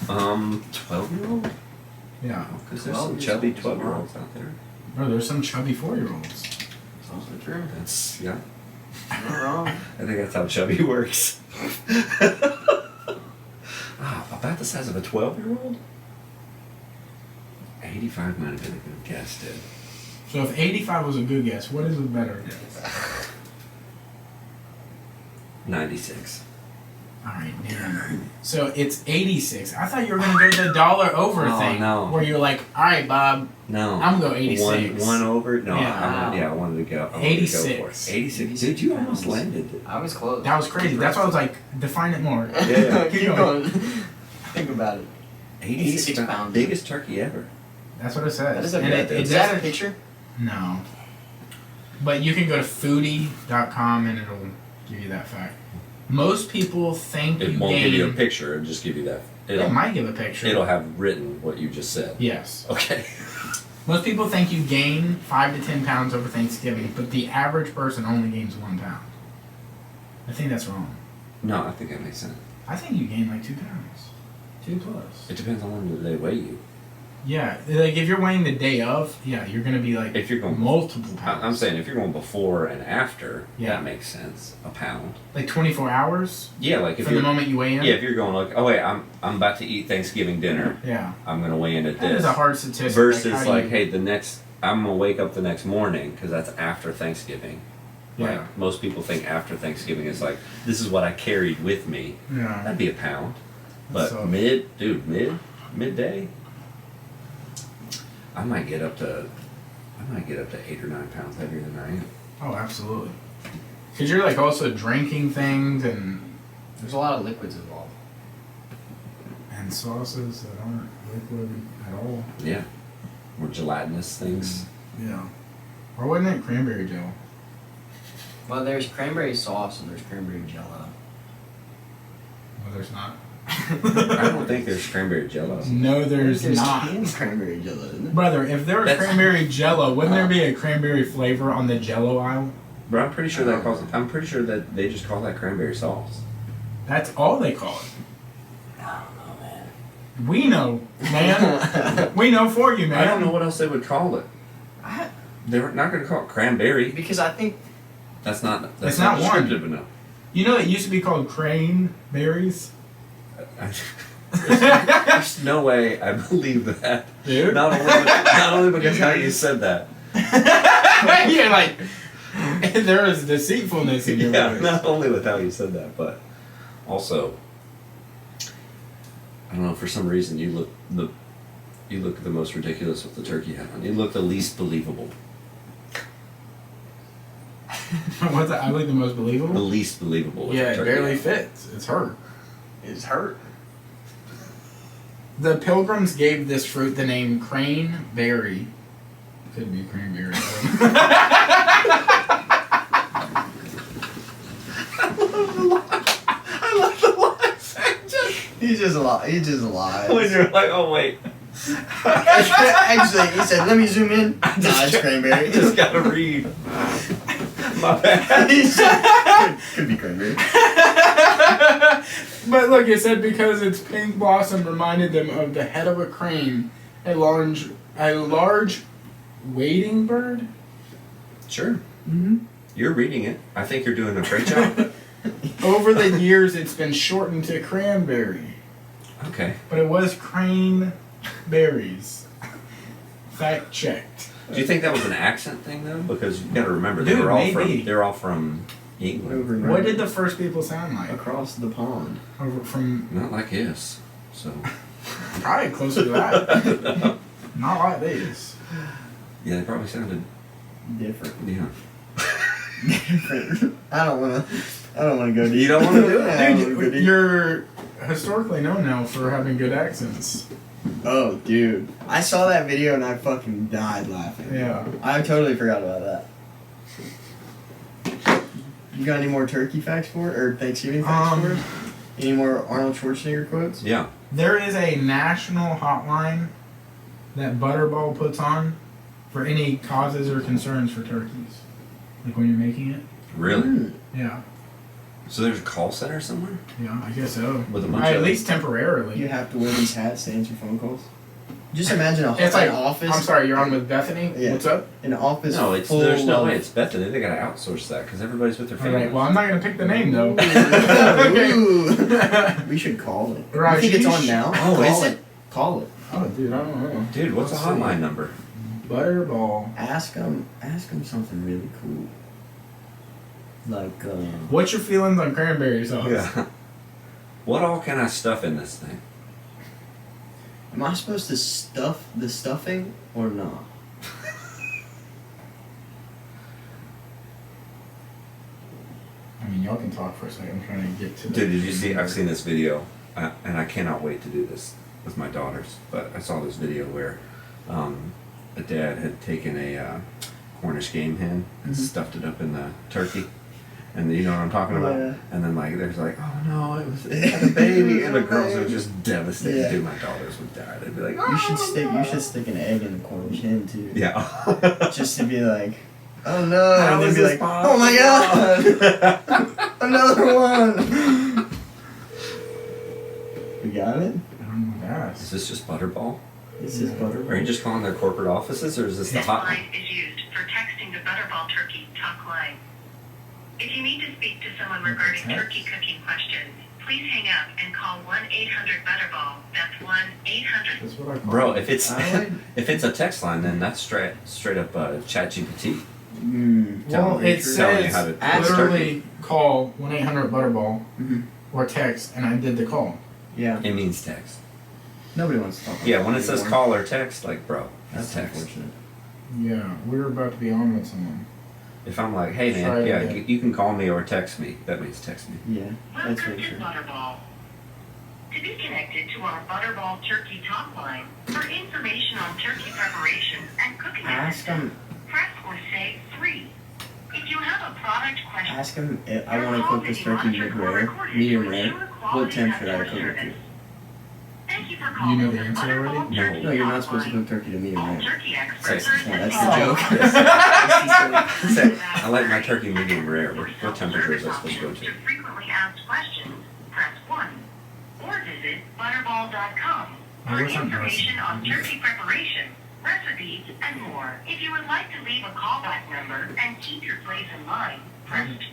12-year-old? Yeah. Because there's some chubby 12-year-olds out there. Bro, there's some chubby 4-year-olds. It's also true. That's, yeah. Not wrong. think that's how chubby works. About the size of a 12-year-old? 85 might have been a good guess, dude. So if 85 was a good guess, what is a better guess? 96. Alright, damn. So it's 86. I thought you were going to go the dollar over thing. No. Where you're like, alright, Bob, No. I'm going to go 86. One over? No, Yeah. I wanted to go. 86. 86. Dude, you almost landed it. I was close. That was crazy. That's why I was like, define it more. Yeah. Keep going. Think about it. 86 pounds. Biggest turkey ever. That's what it says. That is And is that a picture? No. But you can go to foodie.com and it'll give you that fact. Most people think It you won't gain... give you a picture, it'll just give you that. It might give a picture. It'll have written what you just said. Yes. Okay. Most people think you gain 5 to 10 pounds over Thanksgiving, but the average person only gains 1 pound. I think that's wrong. No, I think that makes sense. I think you gain like 2 pounds. 2 plus. It depends on when they weigh you. Yeah, like if you're weighing the day of, yeah, you're gonna be like If you're going multiple pounds. I'm saying if you're going before and after, Yeah. that makes sense. A pound. Like 24 hours Yeah, like if from you're the moment you weigh in. yeah, if you're going like, oh wait, I'm about to eat Thanksgiving dinner. Yeah. I'm gonna weigh in at That this. is a hard statistic. Versus how do like, you- hey, I'm gonna wake up the next morning because that's after Thanksgiving. Yeah. Like most people think after Thanksgiving is like this is what I carried with me. Yeah. That'd be a pound. But So- midday. I might get up to 8 or 9 pounds heavier than I am. Oh, absolutely. Because you're like also drinking things and There's a lot of liquids involved. sauces that aren't liquid at all. Yeah. More gelatinous things. Yeah. Or wasn't it cranberry jello? Well, there's cranberry sauce and there's cranberry jello. No, there's not. I don't think there's cranberry jello. No, there's not. canned cranberry jello, isn't it? Brother, if there was That's- cranberry jello, wouldn't there be a cranberry flavor on the jello aisle? But I'm pretty sure that they just call that cranberry sauce. That's all they call it. I don't know, man. We know, man. We know for you, man. I don't know what else they would call it. I, They're not going to call it cranberry. because I think That's not It's not one. descriptive enough. You know it used to be called crane berries? There's no way I believe that. Dude. Not only because how you said that. You're like, there is deceitfulness in your Yeah, voice. not only with how you said that, but also, I don't know. For some reason, you look the most ridiculous with the turkey hat on. You look the least believable. What's that? I look the most The believable? least believable. With Yeah, the it turkey barely hat. fits. It's her. it's hurt. The Pilgrims gave this fruit the name craneberry. Could be cranberry. I love the lies. He just lies. When you're like, oh wait, Actually, he said, "Let me zoom in." Nah, it's cranberry. I just gotta read. My bad. He said, could be cranberry. But look, it said because its pink blossom reminded them of the head of a crane, a large wading bird. Sure. Mm-hmm. You're reading it. I think you're doing a great job. Over the years, it's been shortened to cranberry, Okay. but it was crane berries. Fact checked. Do you think that was an accent thing though? Because you got to remember Dude, maybe. they're all from England. What did the first people sound like? Across the pond? Over from Not like his. So probably closer to that. Not like this. yeah, they probably sounded Different. yeah. Different. I don't wanna go deep. You don't wanna do it? I don't wanna go Dude, deep. you're historically known now for having good accents. Oh, dude. I saw that video and I fucking died laughing. Yeah. I totally forgot about that. You got any more turkey facts for it? Or Thanksgiving facts for it? Any more Arnold Schwarzenegger quotes? Yeah. There is a national hotline that Butterball puts on for any causes or concerns for turkeys. Like when you're making it. Really? Mm. Yeah. So there's a call center somewhere Yeah, I guess so. with a bunch At of least temporarily. You have to wear these hats to answer phone calls? Just imagine It's like an office. I'm sorry, you're on with Bethany. Yeah. What's up? An office. No, it's full there's no of- way it's Bethany. They gotta outsource that because everybody's with their All families. right. Well, I'm not gonna pick the name though. Ooh. We should call it. Right, You think it's on sheesh. now? Oh, Call is it? Call it. Oh, dude, I don't know. Dude, what's Let's the hotline number? Butterball. Ask them something really cool. Like, What's your feelings on cranberry sauce? Yeah. What all can I stuff in this thing? am I supposed to stuff the stuffing or not? I mean, y'all can talk for a second. I'm trying to get to. Dude, did you see? I've seen this video, and I cannot wait to do this with my daughters. But I saw this video where a dad had taken a Cornish game hen and stuffed it up in the turkey. And you know what I'm talking about? Yeah. And then like there's like, oh no, it had a baby, and the girls are just devastated. Yeah. Dude, my daughters would die. They'd be like, You should stick an egg in the Cornish hen too. yeah. Just to be like, oh no, How and then is be this like, possible? oh my god, another one. You got it? Oh, yes. Is this just Butterball? This is butter. Are you just calling their corporate offices, or is this the This hot? line is used for texting the Butterball Turkey talk line. If you need to speak to someone regarding turkey cooking questions, please hang up and call 1-800-BUTTERBALL. That's 1-800. That's what I call Bro, it. if it's I would- if it's a text line, then that's straight up ChatGPT. Well, it telling you how says to cook literally call 1-800-BUTTERBALL Mhm. or text, and I did the call. Yeah. It means text. Nobody wants to talk. Yeah, when it says anymore. call or text, like bro, that's That's text. unfortunate. Yeah, we were about to be on with someone. If I'm like, hey Try man, it yeah, again. you can call me or text me. That means text me. Yeah, that's Welcome very to true. Butterball. To be connected to our Butterball Turkey talk line, for information on turkey preparation and cooking Ask assistance, them. press or say 3. If you have a product question, Ask them. If I want to cook this turkey mid-rare, medium rare. What temp should I cook it to? Thank you for You calling know the answer already? Butterball No. Turkey No, you're not Talk supposed to Line. cook turkey to medium All rare. turkey experts Say- are That's involved. the joke. Say, I like my turkey medium rare. What temperature is that supposed to go to? To frequently asked questions, press 1. Or visit butterball.com I for wasn't information on listening. turkey preparation, recipes, and more. If you would like to leave a callback number and keep your place in line, press 2.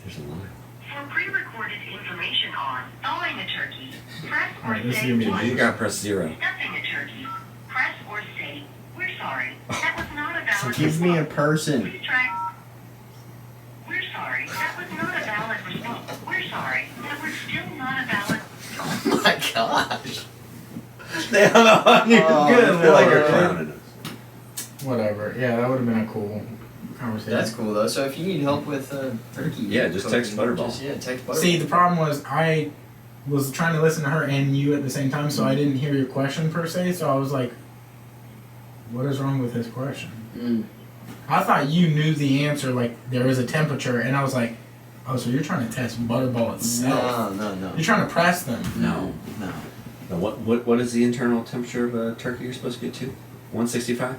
There's a line. For pre-recorded information on thawing a turkey, press or Alright, this is say gonna be 1. You gotta press 0. Stuffing a turkey, press or say, we're sorry, that was not a valid Give me a response. person. Please try. We're sorry, that was not a valid response. We're sorry, that was still not a valid. Oh my gosh. They hung up on you. Oh, Good. I feel like you're no. clowning us. Whatever. Yeah, that would have been a cool conversation. That's cool though. So if you need help with turkey, Yeah, just text cooking, Butterball. Text Butterball. See, the problem was I was trying to listen to her and you at the same time, so I didn't hear your question per se. So I was like, "What is wrong with his question?" Mm. I thought you knew the answer, like there is a temperature, and I was like, "Oh, so you're trying to test Butterball itself? No. You're trying to press them?" No. Now, what is the internal temperature of a turkey you're supposed to get to? 165?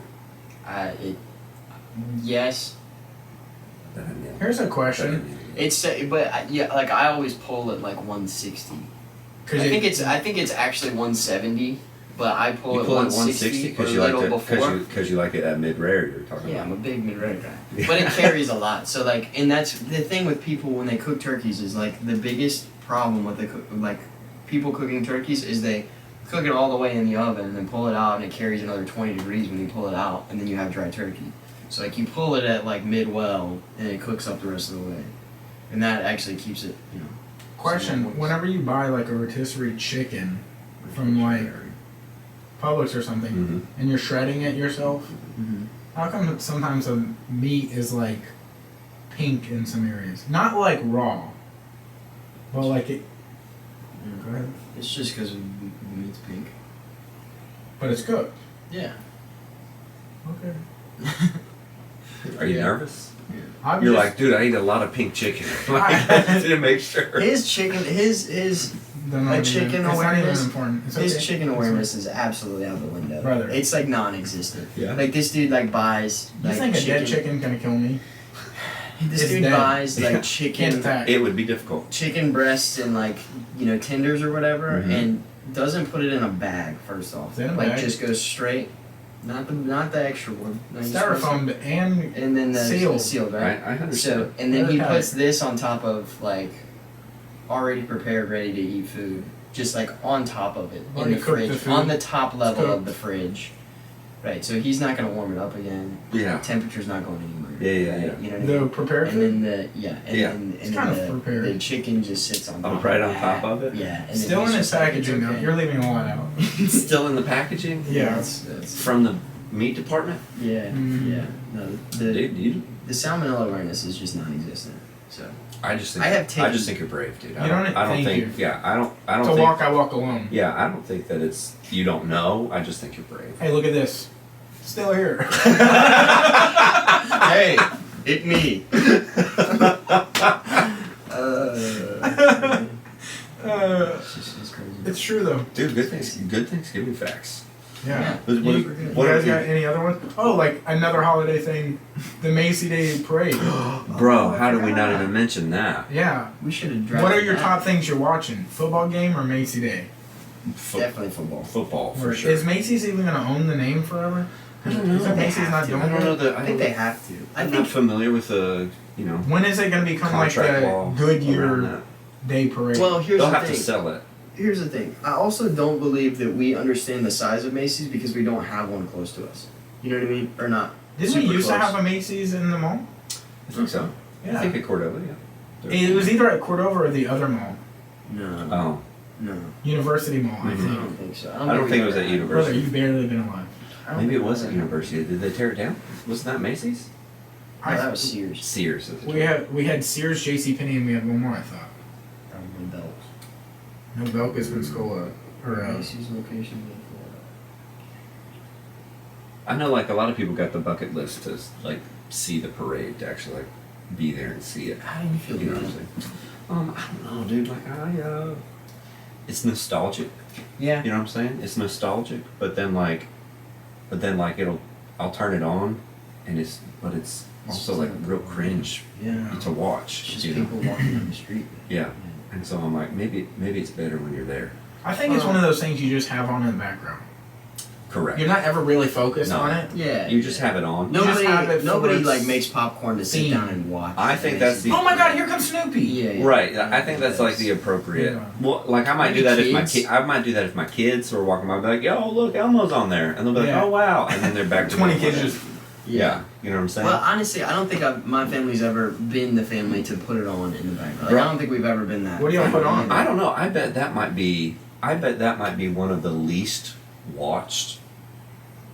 Yes. That I knew. Here's a That I question. knew. It's but yeah, like I always pull at like 160. I think it's actually 170, but I pull You at pull at 160 because or you a like little it before. because you like it at mid rare. You're talking Yeah, I'm a about. big mid-rare guy. But it carries a lot. So like, and that's the thing with people when they cook turkeys is like the biggest problem with like people cooking turkeys is they cook it all the way in the oven and then pull it out and it carries another 20 degrees when you pull it out and then you have dry turkey. So like you pull it at like mid-well and it cooks up the rest of the way, and that actually keeps it, you know. Question: whenever you buy like a rotisserie chicken from like Publix or something, Mhm. and you're shredding it yourself, Mm-hmm. how come that sometimes the meat is like pink in some areas? Not like raw, but like it. Go ahead. It's just because the meat's pink. But it's cooked. Yeah. Okay. Are you Yeah. nervous? I'm You're just, like, dude, I eat a lot of pink chicken. Like, I just need to make sure. His chicken, his They're not chicken even, it's not even awareness- important. It's his okay. chicken It's awareness is absolutely out the window. Brother. It's like non-existent. Yeah. Like this dude like buys You like think a dead chicken gonna kill me? This It's dude dead. buys like Yeah. chicken Can't attack. It would be difficult. chicken breasts and like, you know, tenders or whatever, Mhm. and doesn't put it in a bag. First off, Is it in a like bag? just goes straight. Not the extra one. No, you're supposed to- Styrofoam and and then sealed. sealed, right? I understand. So and then he Okay. puts this on top of like already prepared, ready to eat food, just like on top of it in Already the cooked the fridge, food. on the top level It's of the fridge. Right. So he's not gonna warm it up again. Yeah. Temperature's not going anywhere. Yeah, yeah, right? yeah. You know what I The mean? prepared And food? then and Yeah. then, It's and kind then of prepared. the chicken just sits on top. right of on that. top of it? Yeah. And Still then in he's its just like, packaging it's though. okay. You're leaving a lot out. It's still in the packaging? Yeah. That's From the meat department? yeah. Mm. Yeah. No, the Dude, the salmonella awareness is just non-existent. So I just think I have taken- think you're brave, dude. You don't- I don't thank think you. yeah, I don't To think walk, I walk alone. yeah, I don't think that it's you don't know. I just think you're brave. Hey, look at this. Still here. hey, it me. It's crazy. It's true though. Dude, good Thanksgiving facts. Yeah. What- You, what- you what guys are got any other ones? Oh, like another holiday thing, the Macy Day Parade. Bro, how did we not even mention that? Yeah. We should have. What are your top things you're watching? Football game or Macy Day? Definitely football. Football for Or sure. Is Macy's even gonna own the name forever? I don't know. Is that They Macy's have not to. doing I don't it? know that I think they have to. I I'm think not familiar with the When is it gonna become like contract the law around Goodyear that. Day Parade? Well, here's They'll the have thing. to sell it. Here's the thing. I also don't believe that we understand the size of Macy's because we don't have one close to us. You know what I mean? Or not? Didn't we super used close. to have a Macy's in the mall? I think so. Yeah. I think at Cordova, yeah. It was either at Cordova or the other mall, No. Oh, No. University Mall, I Mhm. I think. don't think so. I don't think it was at Brother, University. you've barely been alive. Maybe it was at University. Did they tear it down? Wasn't that Macy's? No, that was Sears. Sears. We had Sears, JCPenney, and we had one more. I thought. Probably Belk. No, Belk been Scola or Macy's location in Florida. I know, like a lot of people got the bucket list to like see the parade to actually like be there and see it. How do you feel You know about what I'm it? saying? I don't know, dude. Like it's nostalgic. Yeah. You know what I'm saying? It's nostalgic, but then like I'll turn it on, and it's also like real cringe Yeah. to watch. It's just You know? people walking down the street. Yeah. And so I'm like, maybe it's better when you're there. I think it's one of those things you just have on in the background. Correct. You're not ever really focused No. on it. Yeah. You just have it on. No, just have it Nobody for its like makes popcorn to sit theme. down and watch. I think that's the- Oh my God! Here comes Snoopy. Yeah. Right. I think that's like the appropriate. Yeah. Well, like I might Maybe do that kids. I might do that if my kids were walking by, I'd be like, "Yo, look, Elmo's on there," and they'll be like, Yeah. "Oh wow," and then they're back to 20 normal. kids just. Yeah. You know what I'm saying? Well, honestly, I don't think my family's ever been the family to put it on in the background. Like, Right. I don't think we've ever been that. What do y'all put on? I don't know. I bet that might be one of the least watched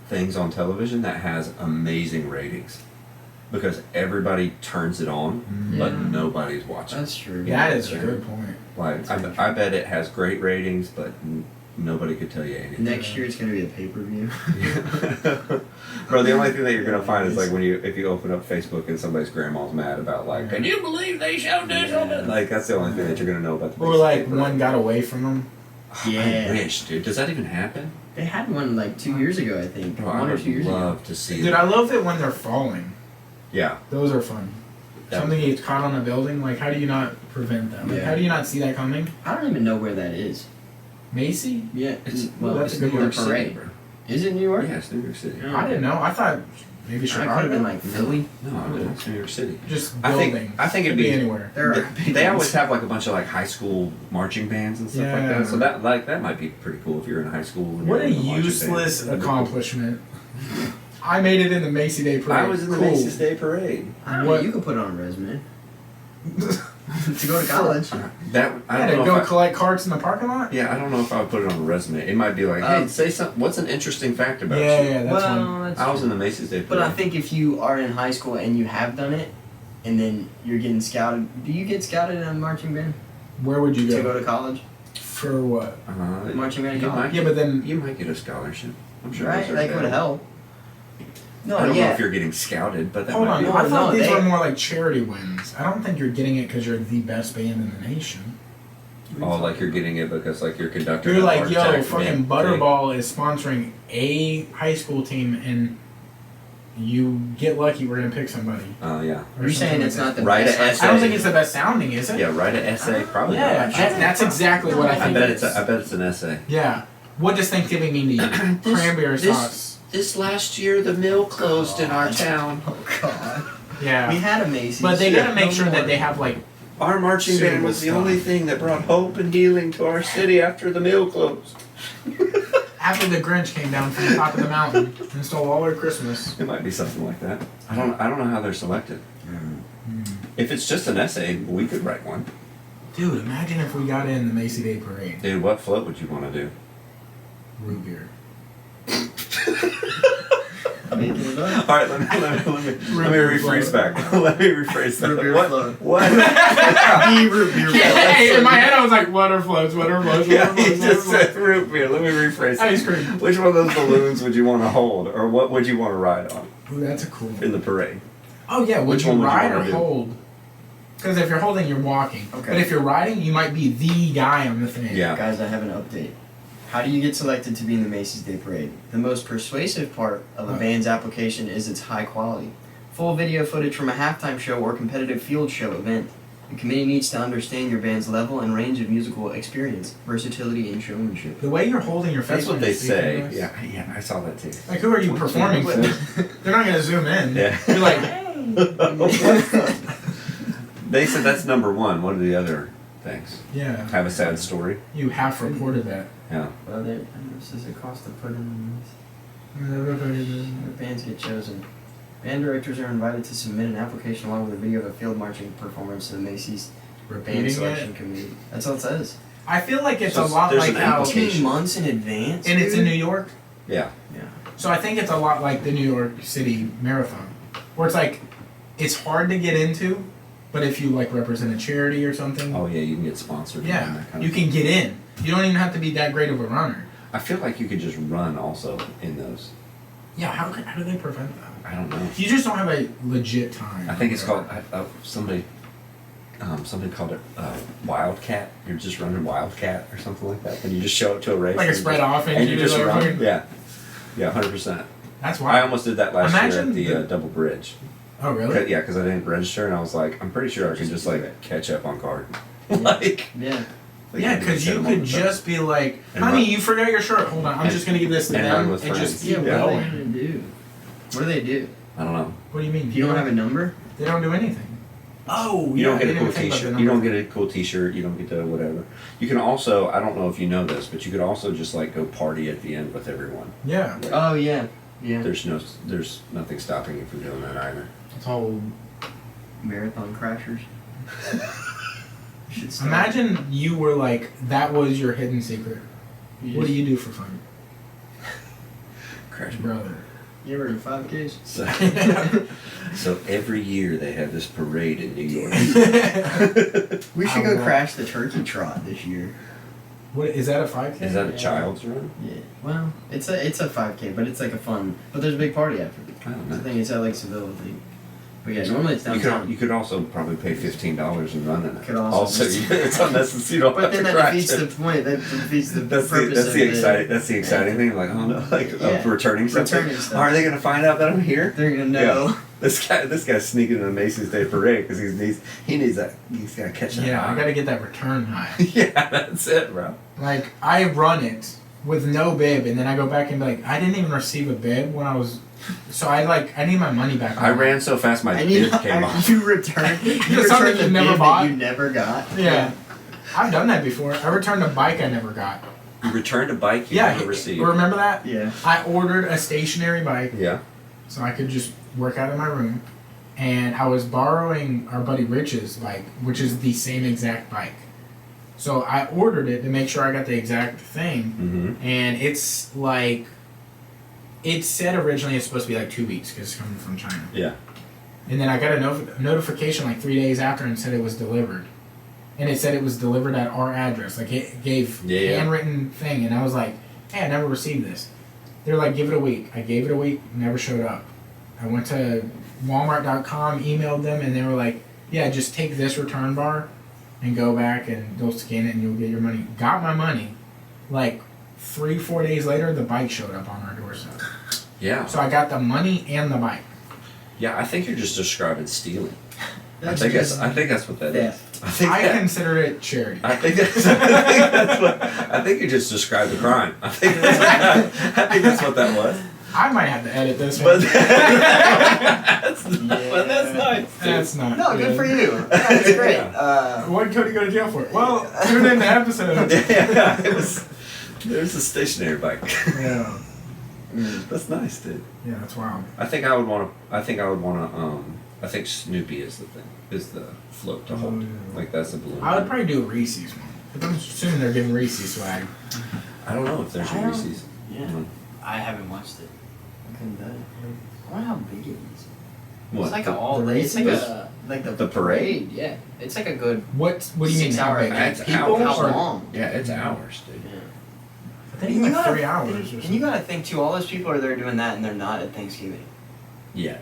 things on television that has amazing ratings because everybody turns it on, but Yeah. nobody's watching. That's true. That is a That's good point. Like I bet it has great ratings, but nobody could tell you anything. Next year it's gonna be a pay-per-view. Bro, the only thing that you're gonna find is like if you open up Facebook and somebody's grandma's mad about like, can you believe they showed this on it? Like that's the only thing that you're gonna know about the Or Macy's like Day Parade. one got away from them. Yeah. I wish, dude. Does that even happen? They had one like 2 years ago, I think. Bro, I 1 or would 2 years ago. love to see Dude, it. I love it when they're falling. Yeah. Those are fun. That Something was- gets caught on a building. Like, how do you not prevent that? Like, Yeah. how do you not see that coming? I don't even know where that is. Macy? Yeah. It's well, that's it's a New good York City, parade. bro. Is it New York? Yeah, it's New York City. Yeah. I didn't know. I thought maybe I Chicago. could have been like Philly. No, I mean, it's New York City. just I think- building. I think it'd Could be- anywhere. There are They always have like a bunch of like high school marching bands and stuff like Yeah. that. So that might be pretty cool if you're in high school. and What you're a in the marching useless band. That'd be cool. accomplishment. I made it in the Macy Day Parade. I was in the cool. Macy's Day Parade. I don't know. What- You could put it on a resume to go to college. That I Yeah, don't to know. go If collect carts in the parking lot? yeah, I don't know if I would put it on a resume. It might be like, hey, say something. What's an interesting fact about Yeah, you? yeah, that's one. Well, that's I was true. in the Macy's Day Parade. But I think if you are in high school and you have done it, and then you're getting scouted, do you get scouted in a marching band Where would you to go? go to college? For what? Marching band you college. might, Yeah, but then you might get a scholarship. I'm sure. Right, those are that bad. would help. No, I don't know yeah. if you're getting scouted, but that hold might on. be. I thought no, these they- were more like charity wins. I don't think you're getting it because you're the best band in the nation. Oh, like you're getting it because like you're conducting. You're an like, art yo, attack fucking thing. Butterball is sponsoring a high school team in you get lucky, we're gonna pick somebody. Oh yeah. Are you saying it's not the Write best? an essay. I don't think it's the best sounding, is it? Yeah, write an essay. Probably. Yeah, not. that's exactly what I think. I bet it it's. is. I bet it's an essay. Yeah. What does Thanksgiving mean to you? Cranberry sauce. This last year, the mill closed in our town. Oh God. Yeah. We had a Macy's. But they gotta make No sure more. that they have like. Our marching band Suitable was the stuff. only thing that brought hope and healing to our city after the mill closed. After the Grinch came down from the top of the mountain and stole all our Christmas. It might be something like that. I don't know how they're selected. If it's just an essay, we could write one. Dude, imagine if we got in the Macy Day Parade. Dude, what float would you want to do? Root beer. Making it up. All right, let me rephrase back. Let me rephrase that. Root beer What? float. What? Be root beer. Hey, in my head I was like, water floats, water floats, water Yeah, floats, you water just floats. said root beer. Let me rephrase Ice that. cream. Which one of those balloons would you want to hold, or what would you want to ride on Ooh, that's a cool in one. the parade? Oh yeah, would Which you one would you ride wanna or do? hold? Because if you're holding, you're walking. Okay. But if you're riding, you might be the guy on the thing. Yeah. Guys, I have an update. How do you get selected to be in the Macy's Day Parade? The most persuasive part of a band's application is its high quality. Full video footage from a halftime show or competitive field show event. The committee needs to understand your band's level and range of musical experience, versatility, and showmanship. The way you're holding your face. That's what when they you're speaking say. to us. Yeah, I saw that too. Like, who are you performing for? They're not gonna zoom in. Yeah. You're like, They said that's number one. What are the other things? yeah. Have a sad story. You half reported that. Yeah. Well, this is a cost to put in the bands get chosen. Band directors are invited to submit an application along with a video of a field marching performance to the Macy's Band Repeating Selection it. Committee. That's all it says. I feel like it's So a lot there's like an how, application. 18 months in advance. and it's in dude? New York. Yeah. Yeah. So I think it's a lot like the New York City Marathon, where it's like, it's hard to get into, but if you like represent a charity or something, Oh yeah, you can get sponsored. and yeah, that kind you of can get in. You don't even have to be that great of a runner. I feel like you could just run also in those. Yeah, how do they prevent that? I don't know. You just don't have a legit time. I think it's called somebody called it Wildcat. You're just running Wildcat or something like that, and you just show up to a race Like a and spread just, off and and you you just just like- run. Yeah, 100%. That's I why. almost did that last year Imagine at the the- double bridge. Oh really? Yeah, because I didn't register, and I was like, I'm pretty sure I could just like catch up on card. like, Yeah. Yeah, because you could just be like, And honey, run- you forgot your shirt. Hold on, I'm and- just gonna give this to and them run with and just friends. keep Yeah, what are they going. gonna do? What do they do? I don't know. What do you mean? If you don't have a number? They don't do anything. Oh, You yeah, don't I get a didn't cool even think about the T-shirt. You don't number. get a cool T-shirt. You don't get the whatever. You can also, I don't know if you know this, but you could also just like go party at the end with everyone. Yeah, Oh yeah. Yeah. There's nothing stopping you from doing that either. it's all. Marathon crashers. Should start. Imagine you were like, that was your hidden secret. What do you do for fun, Crash, brother? You ever do 5Ks? So every year they have this parade in New York. We should I go want- crash the turkey trot this year. What is that a 5K? Is that a Yeah. child's run? Yeah. Well, it's a 5K, but it's like a fun. But there's a big party after. I don't I know. think it's at like Seville, I think. But yeah, normally it's You downtown. could also probably pay $15 and run in it. Could also just- it's unnecessary. You don't But have then to that crash defeats it. the point. That defeats the That's purpose of the exciting thing. Like, oh no, like Yeah. returning something. Returning stuff. Are they gonna find out that I'm here? They're gonna know. Yeah. This guy's sneaking in the Macy's Day Parade because he needs that. He's gotta catch that. Yeah, I high. gotta get that return high. Yeah, that's it, bro. Like, I run it with no bib, and then I go back and be like, I didn't even receive a bib when I was. So I need my money back. I ran so fast my And bib came off. you return. You Something return the you never bib bought? that you never got. Yeah. I've done that before. I returned a bike I never got. You returned a bike you Yeah, never received. remember that? Yeah. I ordered a stationary bike Yeah. so I could just work out in my room. And I was borrowing our buddy Rich's bike, which is the same exact bike. So I ordered it to make sure I got the exact thing. Mm-hmm. And it's like, it said originally it's supposed to be like 2 weeks because it's coming from China. Yeah. And then I got a notification like 3 days after and said it was delivered. And it said it was delivered at our address. Like it gave Yeah. handwritten thing. And I was like, hey, I never received this. They're like, give it a week. I gave it a week, never showed up. I went to Walmart.com, emailed them, and they were like, yeah, just take this return bar and go back and they'll scan it and you'll get your money. Got my money. Like 3-4 days later, the bike showed up on our doorstep. Yeah. So I got the money and the bike. Yeah, I think you're just describing stealing. That's I think just that's what that is. theft. I consider it charity. I think that's what. I think you just described the crime. I think that's what that was. I might have to edit this But one. that's nice. Dude. That's not No, good for you. Yeah, that's great. What could he go to jail for? Well, tune in the episode. Yeah, there's a stationary bike. Yeah. That's nice, dude. Yeah, that's wild. I think Snoopy is the thing. Is the float to hold. Yeah. Like that's a balloon. I would probably do a Reese's one. But I'm assuming they're giving Reese's swag. I don't know if there's I a don't- Reese's. Yeah. I haven't watched it. I couldn't do it. I wonder how big it is. What? It's like The all. It's like a like the parade? Yeah, it's like a good. What do you mean? 6 How hour big? event. It's People hours. or- How long? Yeah, it's hours, dude. Yeah. I think like 3 hours or And something. you gotta think too. All those people are there doing that, and they're not at Thanksgiving. Yet.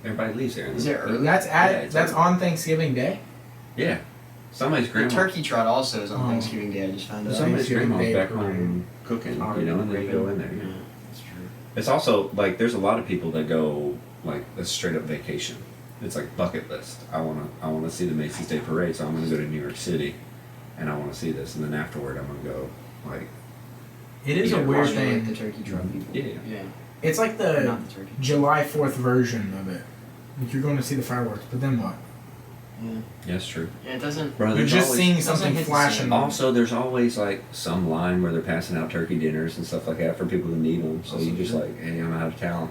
Everybody leaves there. Is it early? That's it's that's early. on Thanksgiving Day. Yeah. Somebody's The grandma. turkey trot also is on Oh. Thanksgiving Day. I just found out. Somebody's Thanksgiving grandma's Day back parade. home cooking, and they go in there. Yeah, Yeah. that's true. It's also like there's a lot of people that go like a straight up vacation. It's like bucket list. I wanna see the Macy's Day Parade, so I'm gonna go to New York City, and I wanna see this, and then afterward I'm gonna go like It is Yeah, a weird Probably like thing. the turkey trot people. Yeah. Yeah. It's like the Not the turkey. July 4th version of it. Like you're going to see the fireworks, but then what? Yeah. yeah, it's true. Yeah. It doesn't. Bro, You're there's just always- seeing doesn't something hit the flashing. same. Also, there's always like some line where they're passing out turkey dinners and stuff like that for people who need them. So you just like, hey, I'm out of town,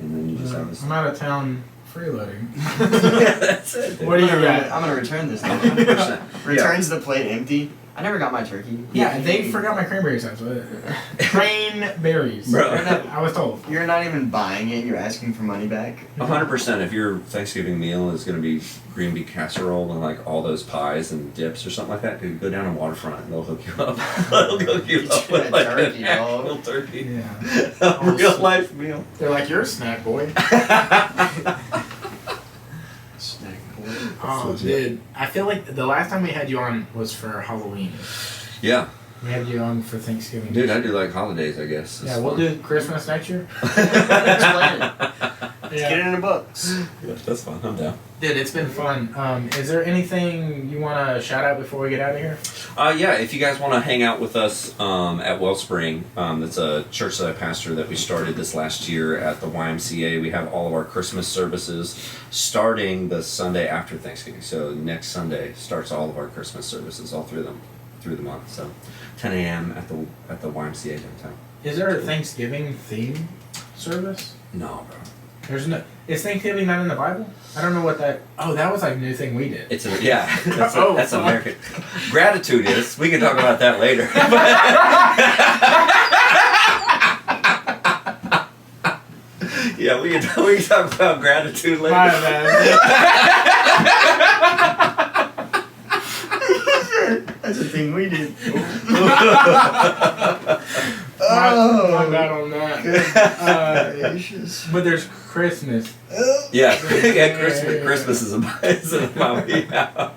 and then you just have this. I'm out of town freeloading. Yeah, that's it. dude. What do you got? I'm gonna return this. now. 100%. Returns the plate empty. I never got my turkey. Yeah, they forgot my cranberry sauce. Cranberries. Bro. I was told. You're not even buying it. You're asking for money back. 100%. If your Thanksgiving meal is going to be green bean casserole and like all those pies and dips or something like that, dude, go down to Waterfront and they'll hook you up. They'll hook you up with like Turkey, an dog. actual turkey, Yeah. a real life meal. They're like, you're a snack boy. Snack boy. Oh, legit. dude. I feel like the last time we had you on was for Halloween. Yeah, We had you on for Thanksgiving. dude, I do like holidays, I guess. It's Yeah, we'll fun. do Christmas next year. Let's plan it. Let's get it in the books. Yeah, that's fun. I'm down. Dude, it's been fun. Is there anything you want to shout out before we get out of here? Yeah, if you guys want to hang out with us at Wellspring, that's a church that I pastor that we started this last year at the YMCA. We have all of our Christmas services starting the Sunday after Thanksgiving. So next Sunday starts all of our Christmas services all through the month. So 10 a.m. at the YMCA downtown. Is there a Thanksgiving theme service? No, bro. There's no. Is Thanksgiving not in the Bible? I don't know what that. Oh, that was like a new thing we did. It's yeah. That's, Oh, that's fuck. American. Gratitude is. We can talk about that later. Yeah, we can talk about gratitude later. My bad. That's a thing we did. My bad on that. Gracious. But there's Christmas. Yeah, Christmas is about yeah.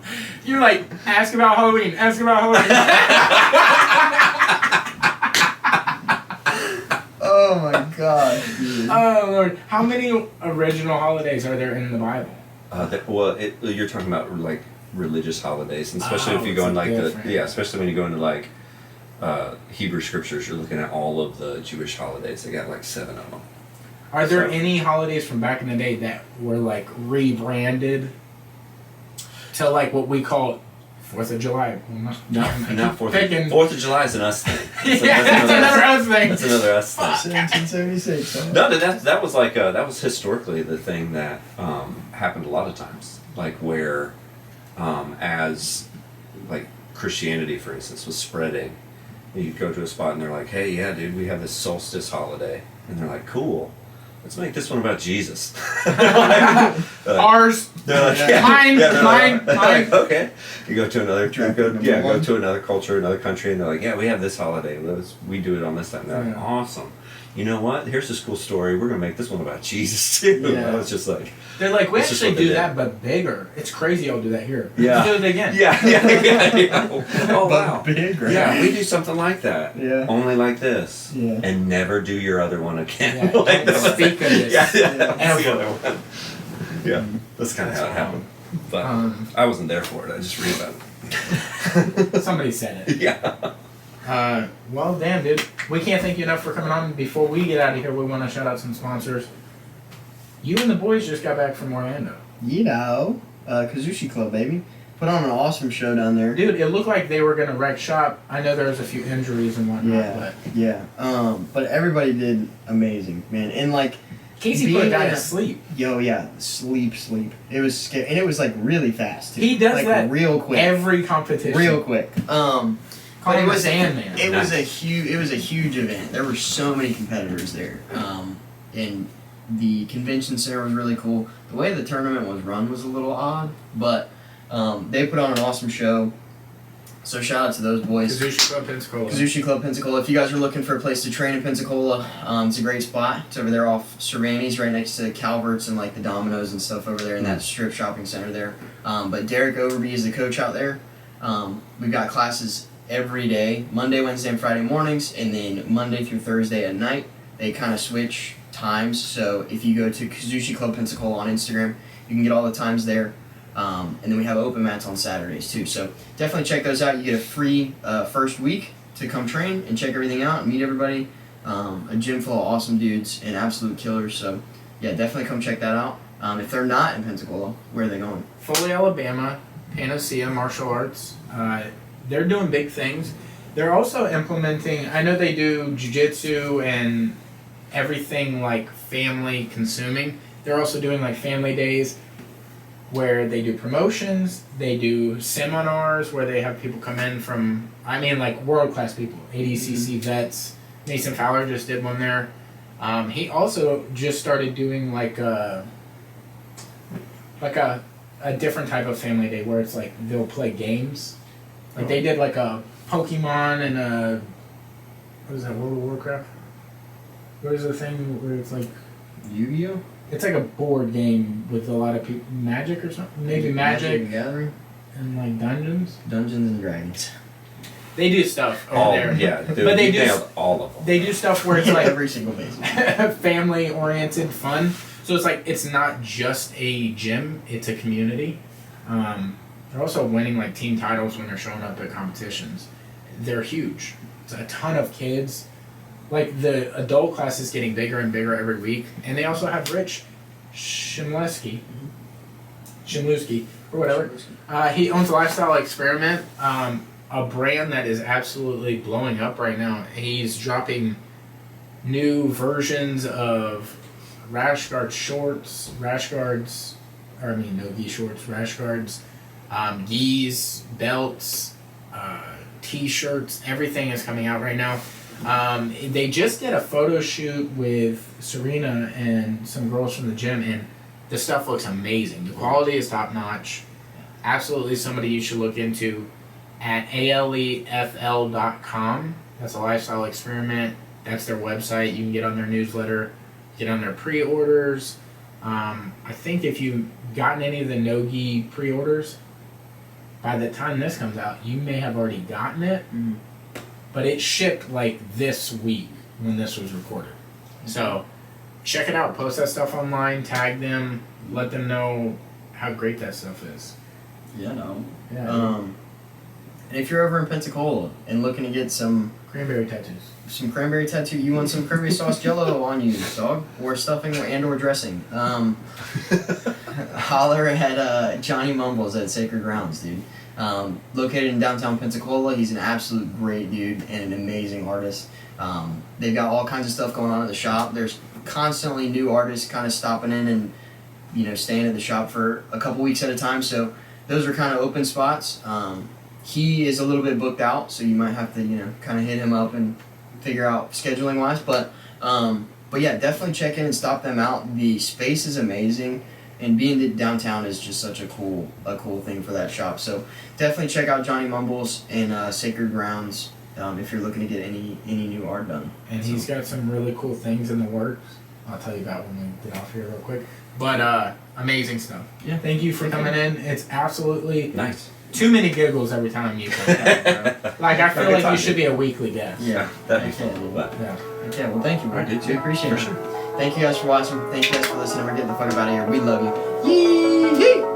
You're like, ask about Halloween. Ask about Halloween. Oh my god, dude. Oh Lord, how many original holidays are there in the Bible? You're talking about like religious holidays, and especially Oh, if you go in it's like different. especially when you go into like Hebrew scriptures, you're looking at all of the Jewish holidays. They got like 7 of them. Are there So- any holidays from back in the day that were like rebranded to like what we call 4th of July? Well, Not Fourth. Picking. 4th of July is an us thing. Yeah, that's another us thing. That's another us thing. 1776. Huh? No, that was like that was historically the thing that happened a lot of times, like where as like Christianity, for instance, was spreading, you'd go to a spot and they're like, "Hey, yeah, dude, we have this solstice holiday," and they're like, "Cool, let's make this one about Jesus." Ours. They're like, Yeah. Mine, they're mine, like, mine. Okay, you go to another, Track go number one. to another culture, another country, and they're like, "Yeah, we have this holiday. We do it on this time." They're like, Yeah. "Awesome." you know what? Here's this cool story. We're gonna make this one about Jesus too. Yeah. I was just like, They're like, we It's just actually what they do did. that, but bigger. It's crazy I'll do that here. Yeah. Let's do it again. yeah. Oh wow. Big, right? Yeah, we do something like that. Yeah. Only like this. Yeah. And never do your other one again. Yeah, Like, don't speak of this. Yeah, Yeah. that's the other one. Yeah, that's kind of how it happened. But I wasn't there for it. I just read about it. Somebody said it. Yeah. Well, damn, dude. We can't thank you enough for coming on. Before we get out of here, we want to shout out some sponsors. You and the boys just got back from Orlando. You know, Kazushi Club, baby. Put on an awesome show down there. Dude, it looked like they were going to wreck shop. I know there was a few injuries and whatnot, Yeah, yeah. But everybody did amazing, man. And like, but Casey being put a guy in to a- sleep. yo, yeah, sleep. It was scary, and it was like really fast. Too. He does like, that real quick, Every competition. real quick. Call But him it was Sandman. It was Nice. a huge event. There were so many competitors there, and the convention center was really cool. The way the tournament was run was a little odd, but they put on an awesome show. So shout out to those boys. Kazushi Club Pensacola. Kazushi Club Pensacola. If you guys are looking for a place to train in Pensacola, it's a great spot. It's over there off Cervantes, right next to Calvert's and like the Domino's and stuff over there in that strip shopping center there. But Derek Overby is the coach out there. We've got classes every day, Monday, Wednesday, and Friday mornings, and then Monday through Thursday at night. They kind of switch times. So if you go to Kazushi Club Pensacola on Instagram, you can get all the times there. And then we have open mats on Saturdays too. So definitely check those out. You get a free first week to come train and check everything out and meet everybody. A gym full of awesome dudes and absolute killers. So yeah, definitely come check that out. If they're not in Pensacola, where are they going? Foley, Alabama, Panacea Martial Arts. They're doing big things. They're also implementing, I know they do jiu-jitsu and everything like family consuming. They're also doing like family days where they do promotions, they do seminars where they have people come in from, I mean like world-class people, ADCC vets. Mason Fowler just did one there. He also just started doing like a different type of family day where it's like they'll play games. Like they did like a Pokemon and a, what is that, World of Warcraft? What is the thing where it's like, Yu-Gi-Oh? it's like a board game with a lot of people, Magic or something? Maybe Magic the Gathering? and like Dungeons? Dungeons and Dragons. They do stuff over Oh there. yeah, dude, But they you do nailed all of them. They do stuff where it's like every single base. family oriented fun. So it's like it's not just a gym, it's a community. They're also winning like team titles when they're showing up at competitions. They're huge. It's a ton of kids. Like the adult class is getting bigger and bigger every week. And they also have Rich Shimlewski or whatever. He owns a Lifestyle Experiment, a brand that is absolutely blowing up right now. He's dropping new versions of rash guard shorts, no-gi shorts, rash guards, gis, belts, t-shirts, everything is coming out right now. They just did a photo shoot with Serena and some girls from the gym, and the stuff looks amazing. The quality is top-notch. Absolutely somebody you should look into at alefl.com. That's a Lifestyle Experiment. That's their website. You can get on their newsletter, get on their pre-orders. I think if you've gotten any of the no-gi pre-orders, by the time this comes out, you may have already gotten it, but it shipped like this week when this was recorded. So check it out. Post that stuff online, tag them, let them know how great that stuff is. Yeah, no. Yeah. And if you're over in Pensacola and looking to get some Cranberry tattoos. cranberry tattoo, you want some cranberry sauce jello on you, dog, or stuffing or dressing, holler at Johnny Mumbles at Sacred Grounds, dude. Located in downtown Pensacola. He's an absolute great dude and an amazing artist. They've got all kinds of stuff going on at the shop. There's constantly new artists kind of stopping in and staying at the shop for a couple weeks at a time, so those are kind of open spots. He is a little bit booked out, so you might have to kind of hit him up and figure out scheduling wise, but yeah, definitely check in and stop them out. The space is amazing, and being downtown is just such a cool thing for that shop. So definitely check out Johnny Mumbles and Sacred Grounds if you're looking to get any new art done. And he's got some really cool things in the works. I'll tell you about when we get off here real quick. But amazing stuff. Yeah. Thank you for coming in. It's absolutely Nice. too many giggles every time you come down, bro. Like I feel like you should be a weekly guest. Yeah, That'd be fun a little bit. Yeah. Okay, well, thank you, bro. I did too. We appreciate For it. sure. Thank you guys for watching. Thank you guys for listening. We're getting the fuck up out of here. We love you. Yee-hee!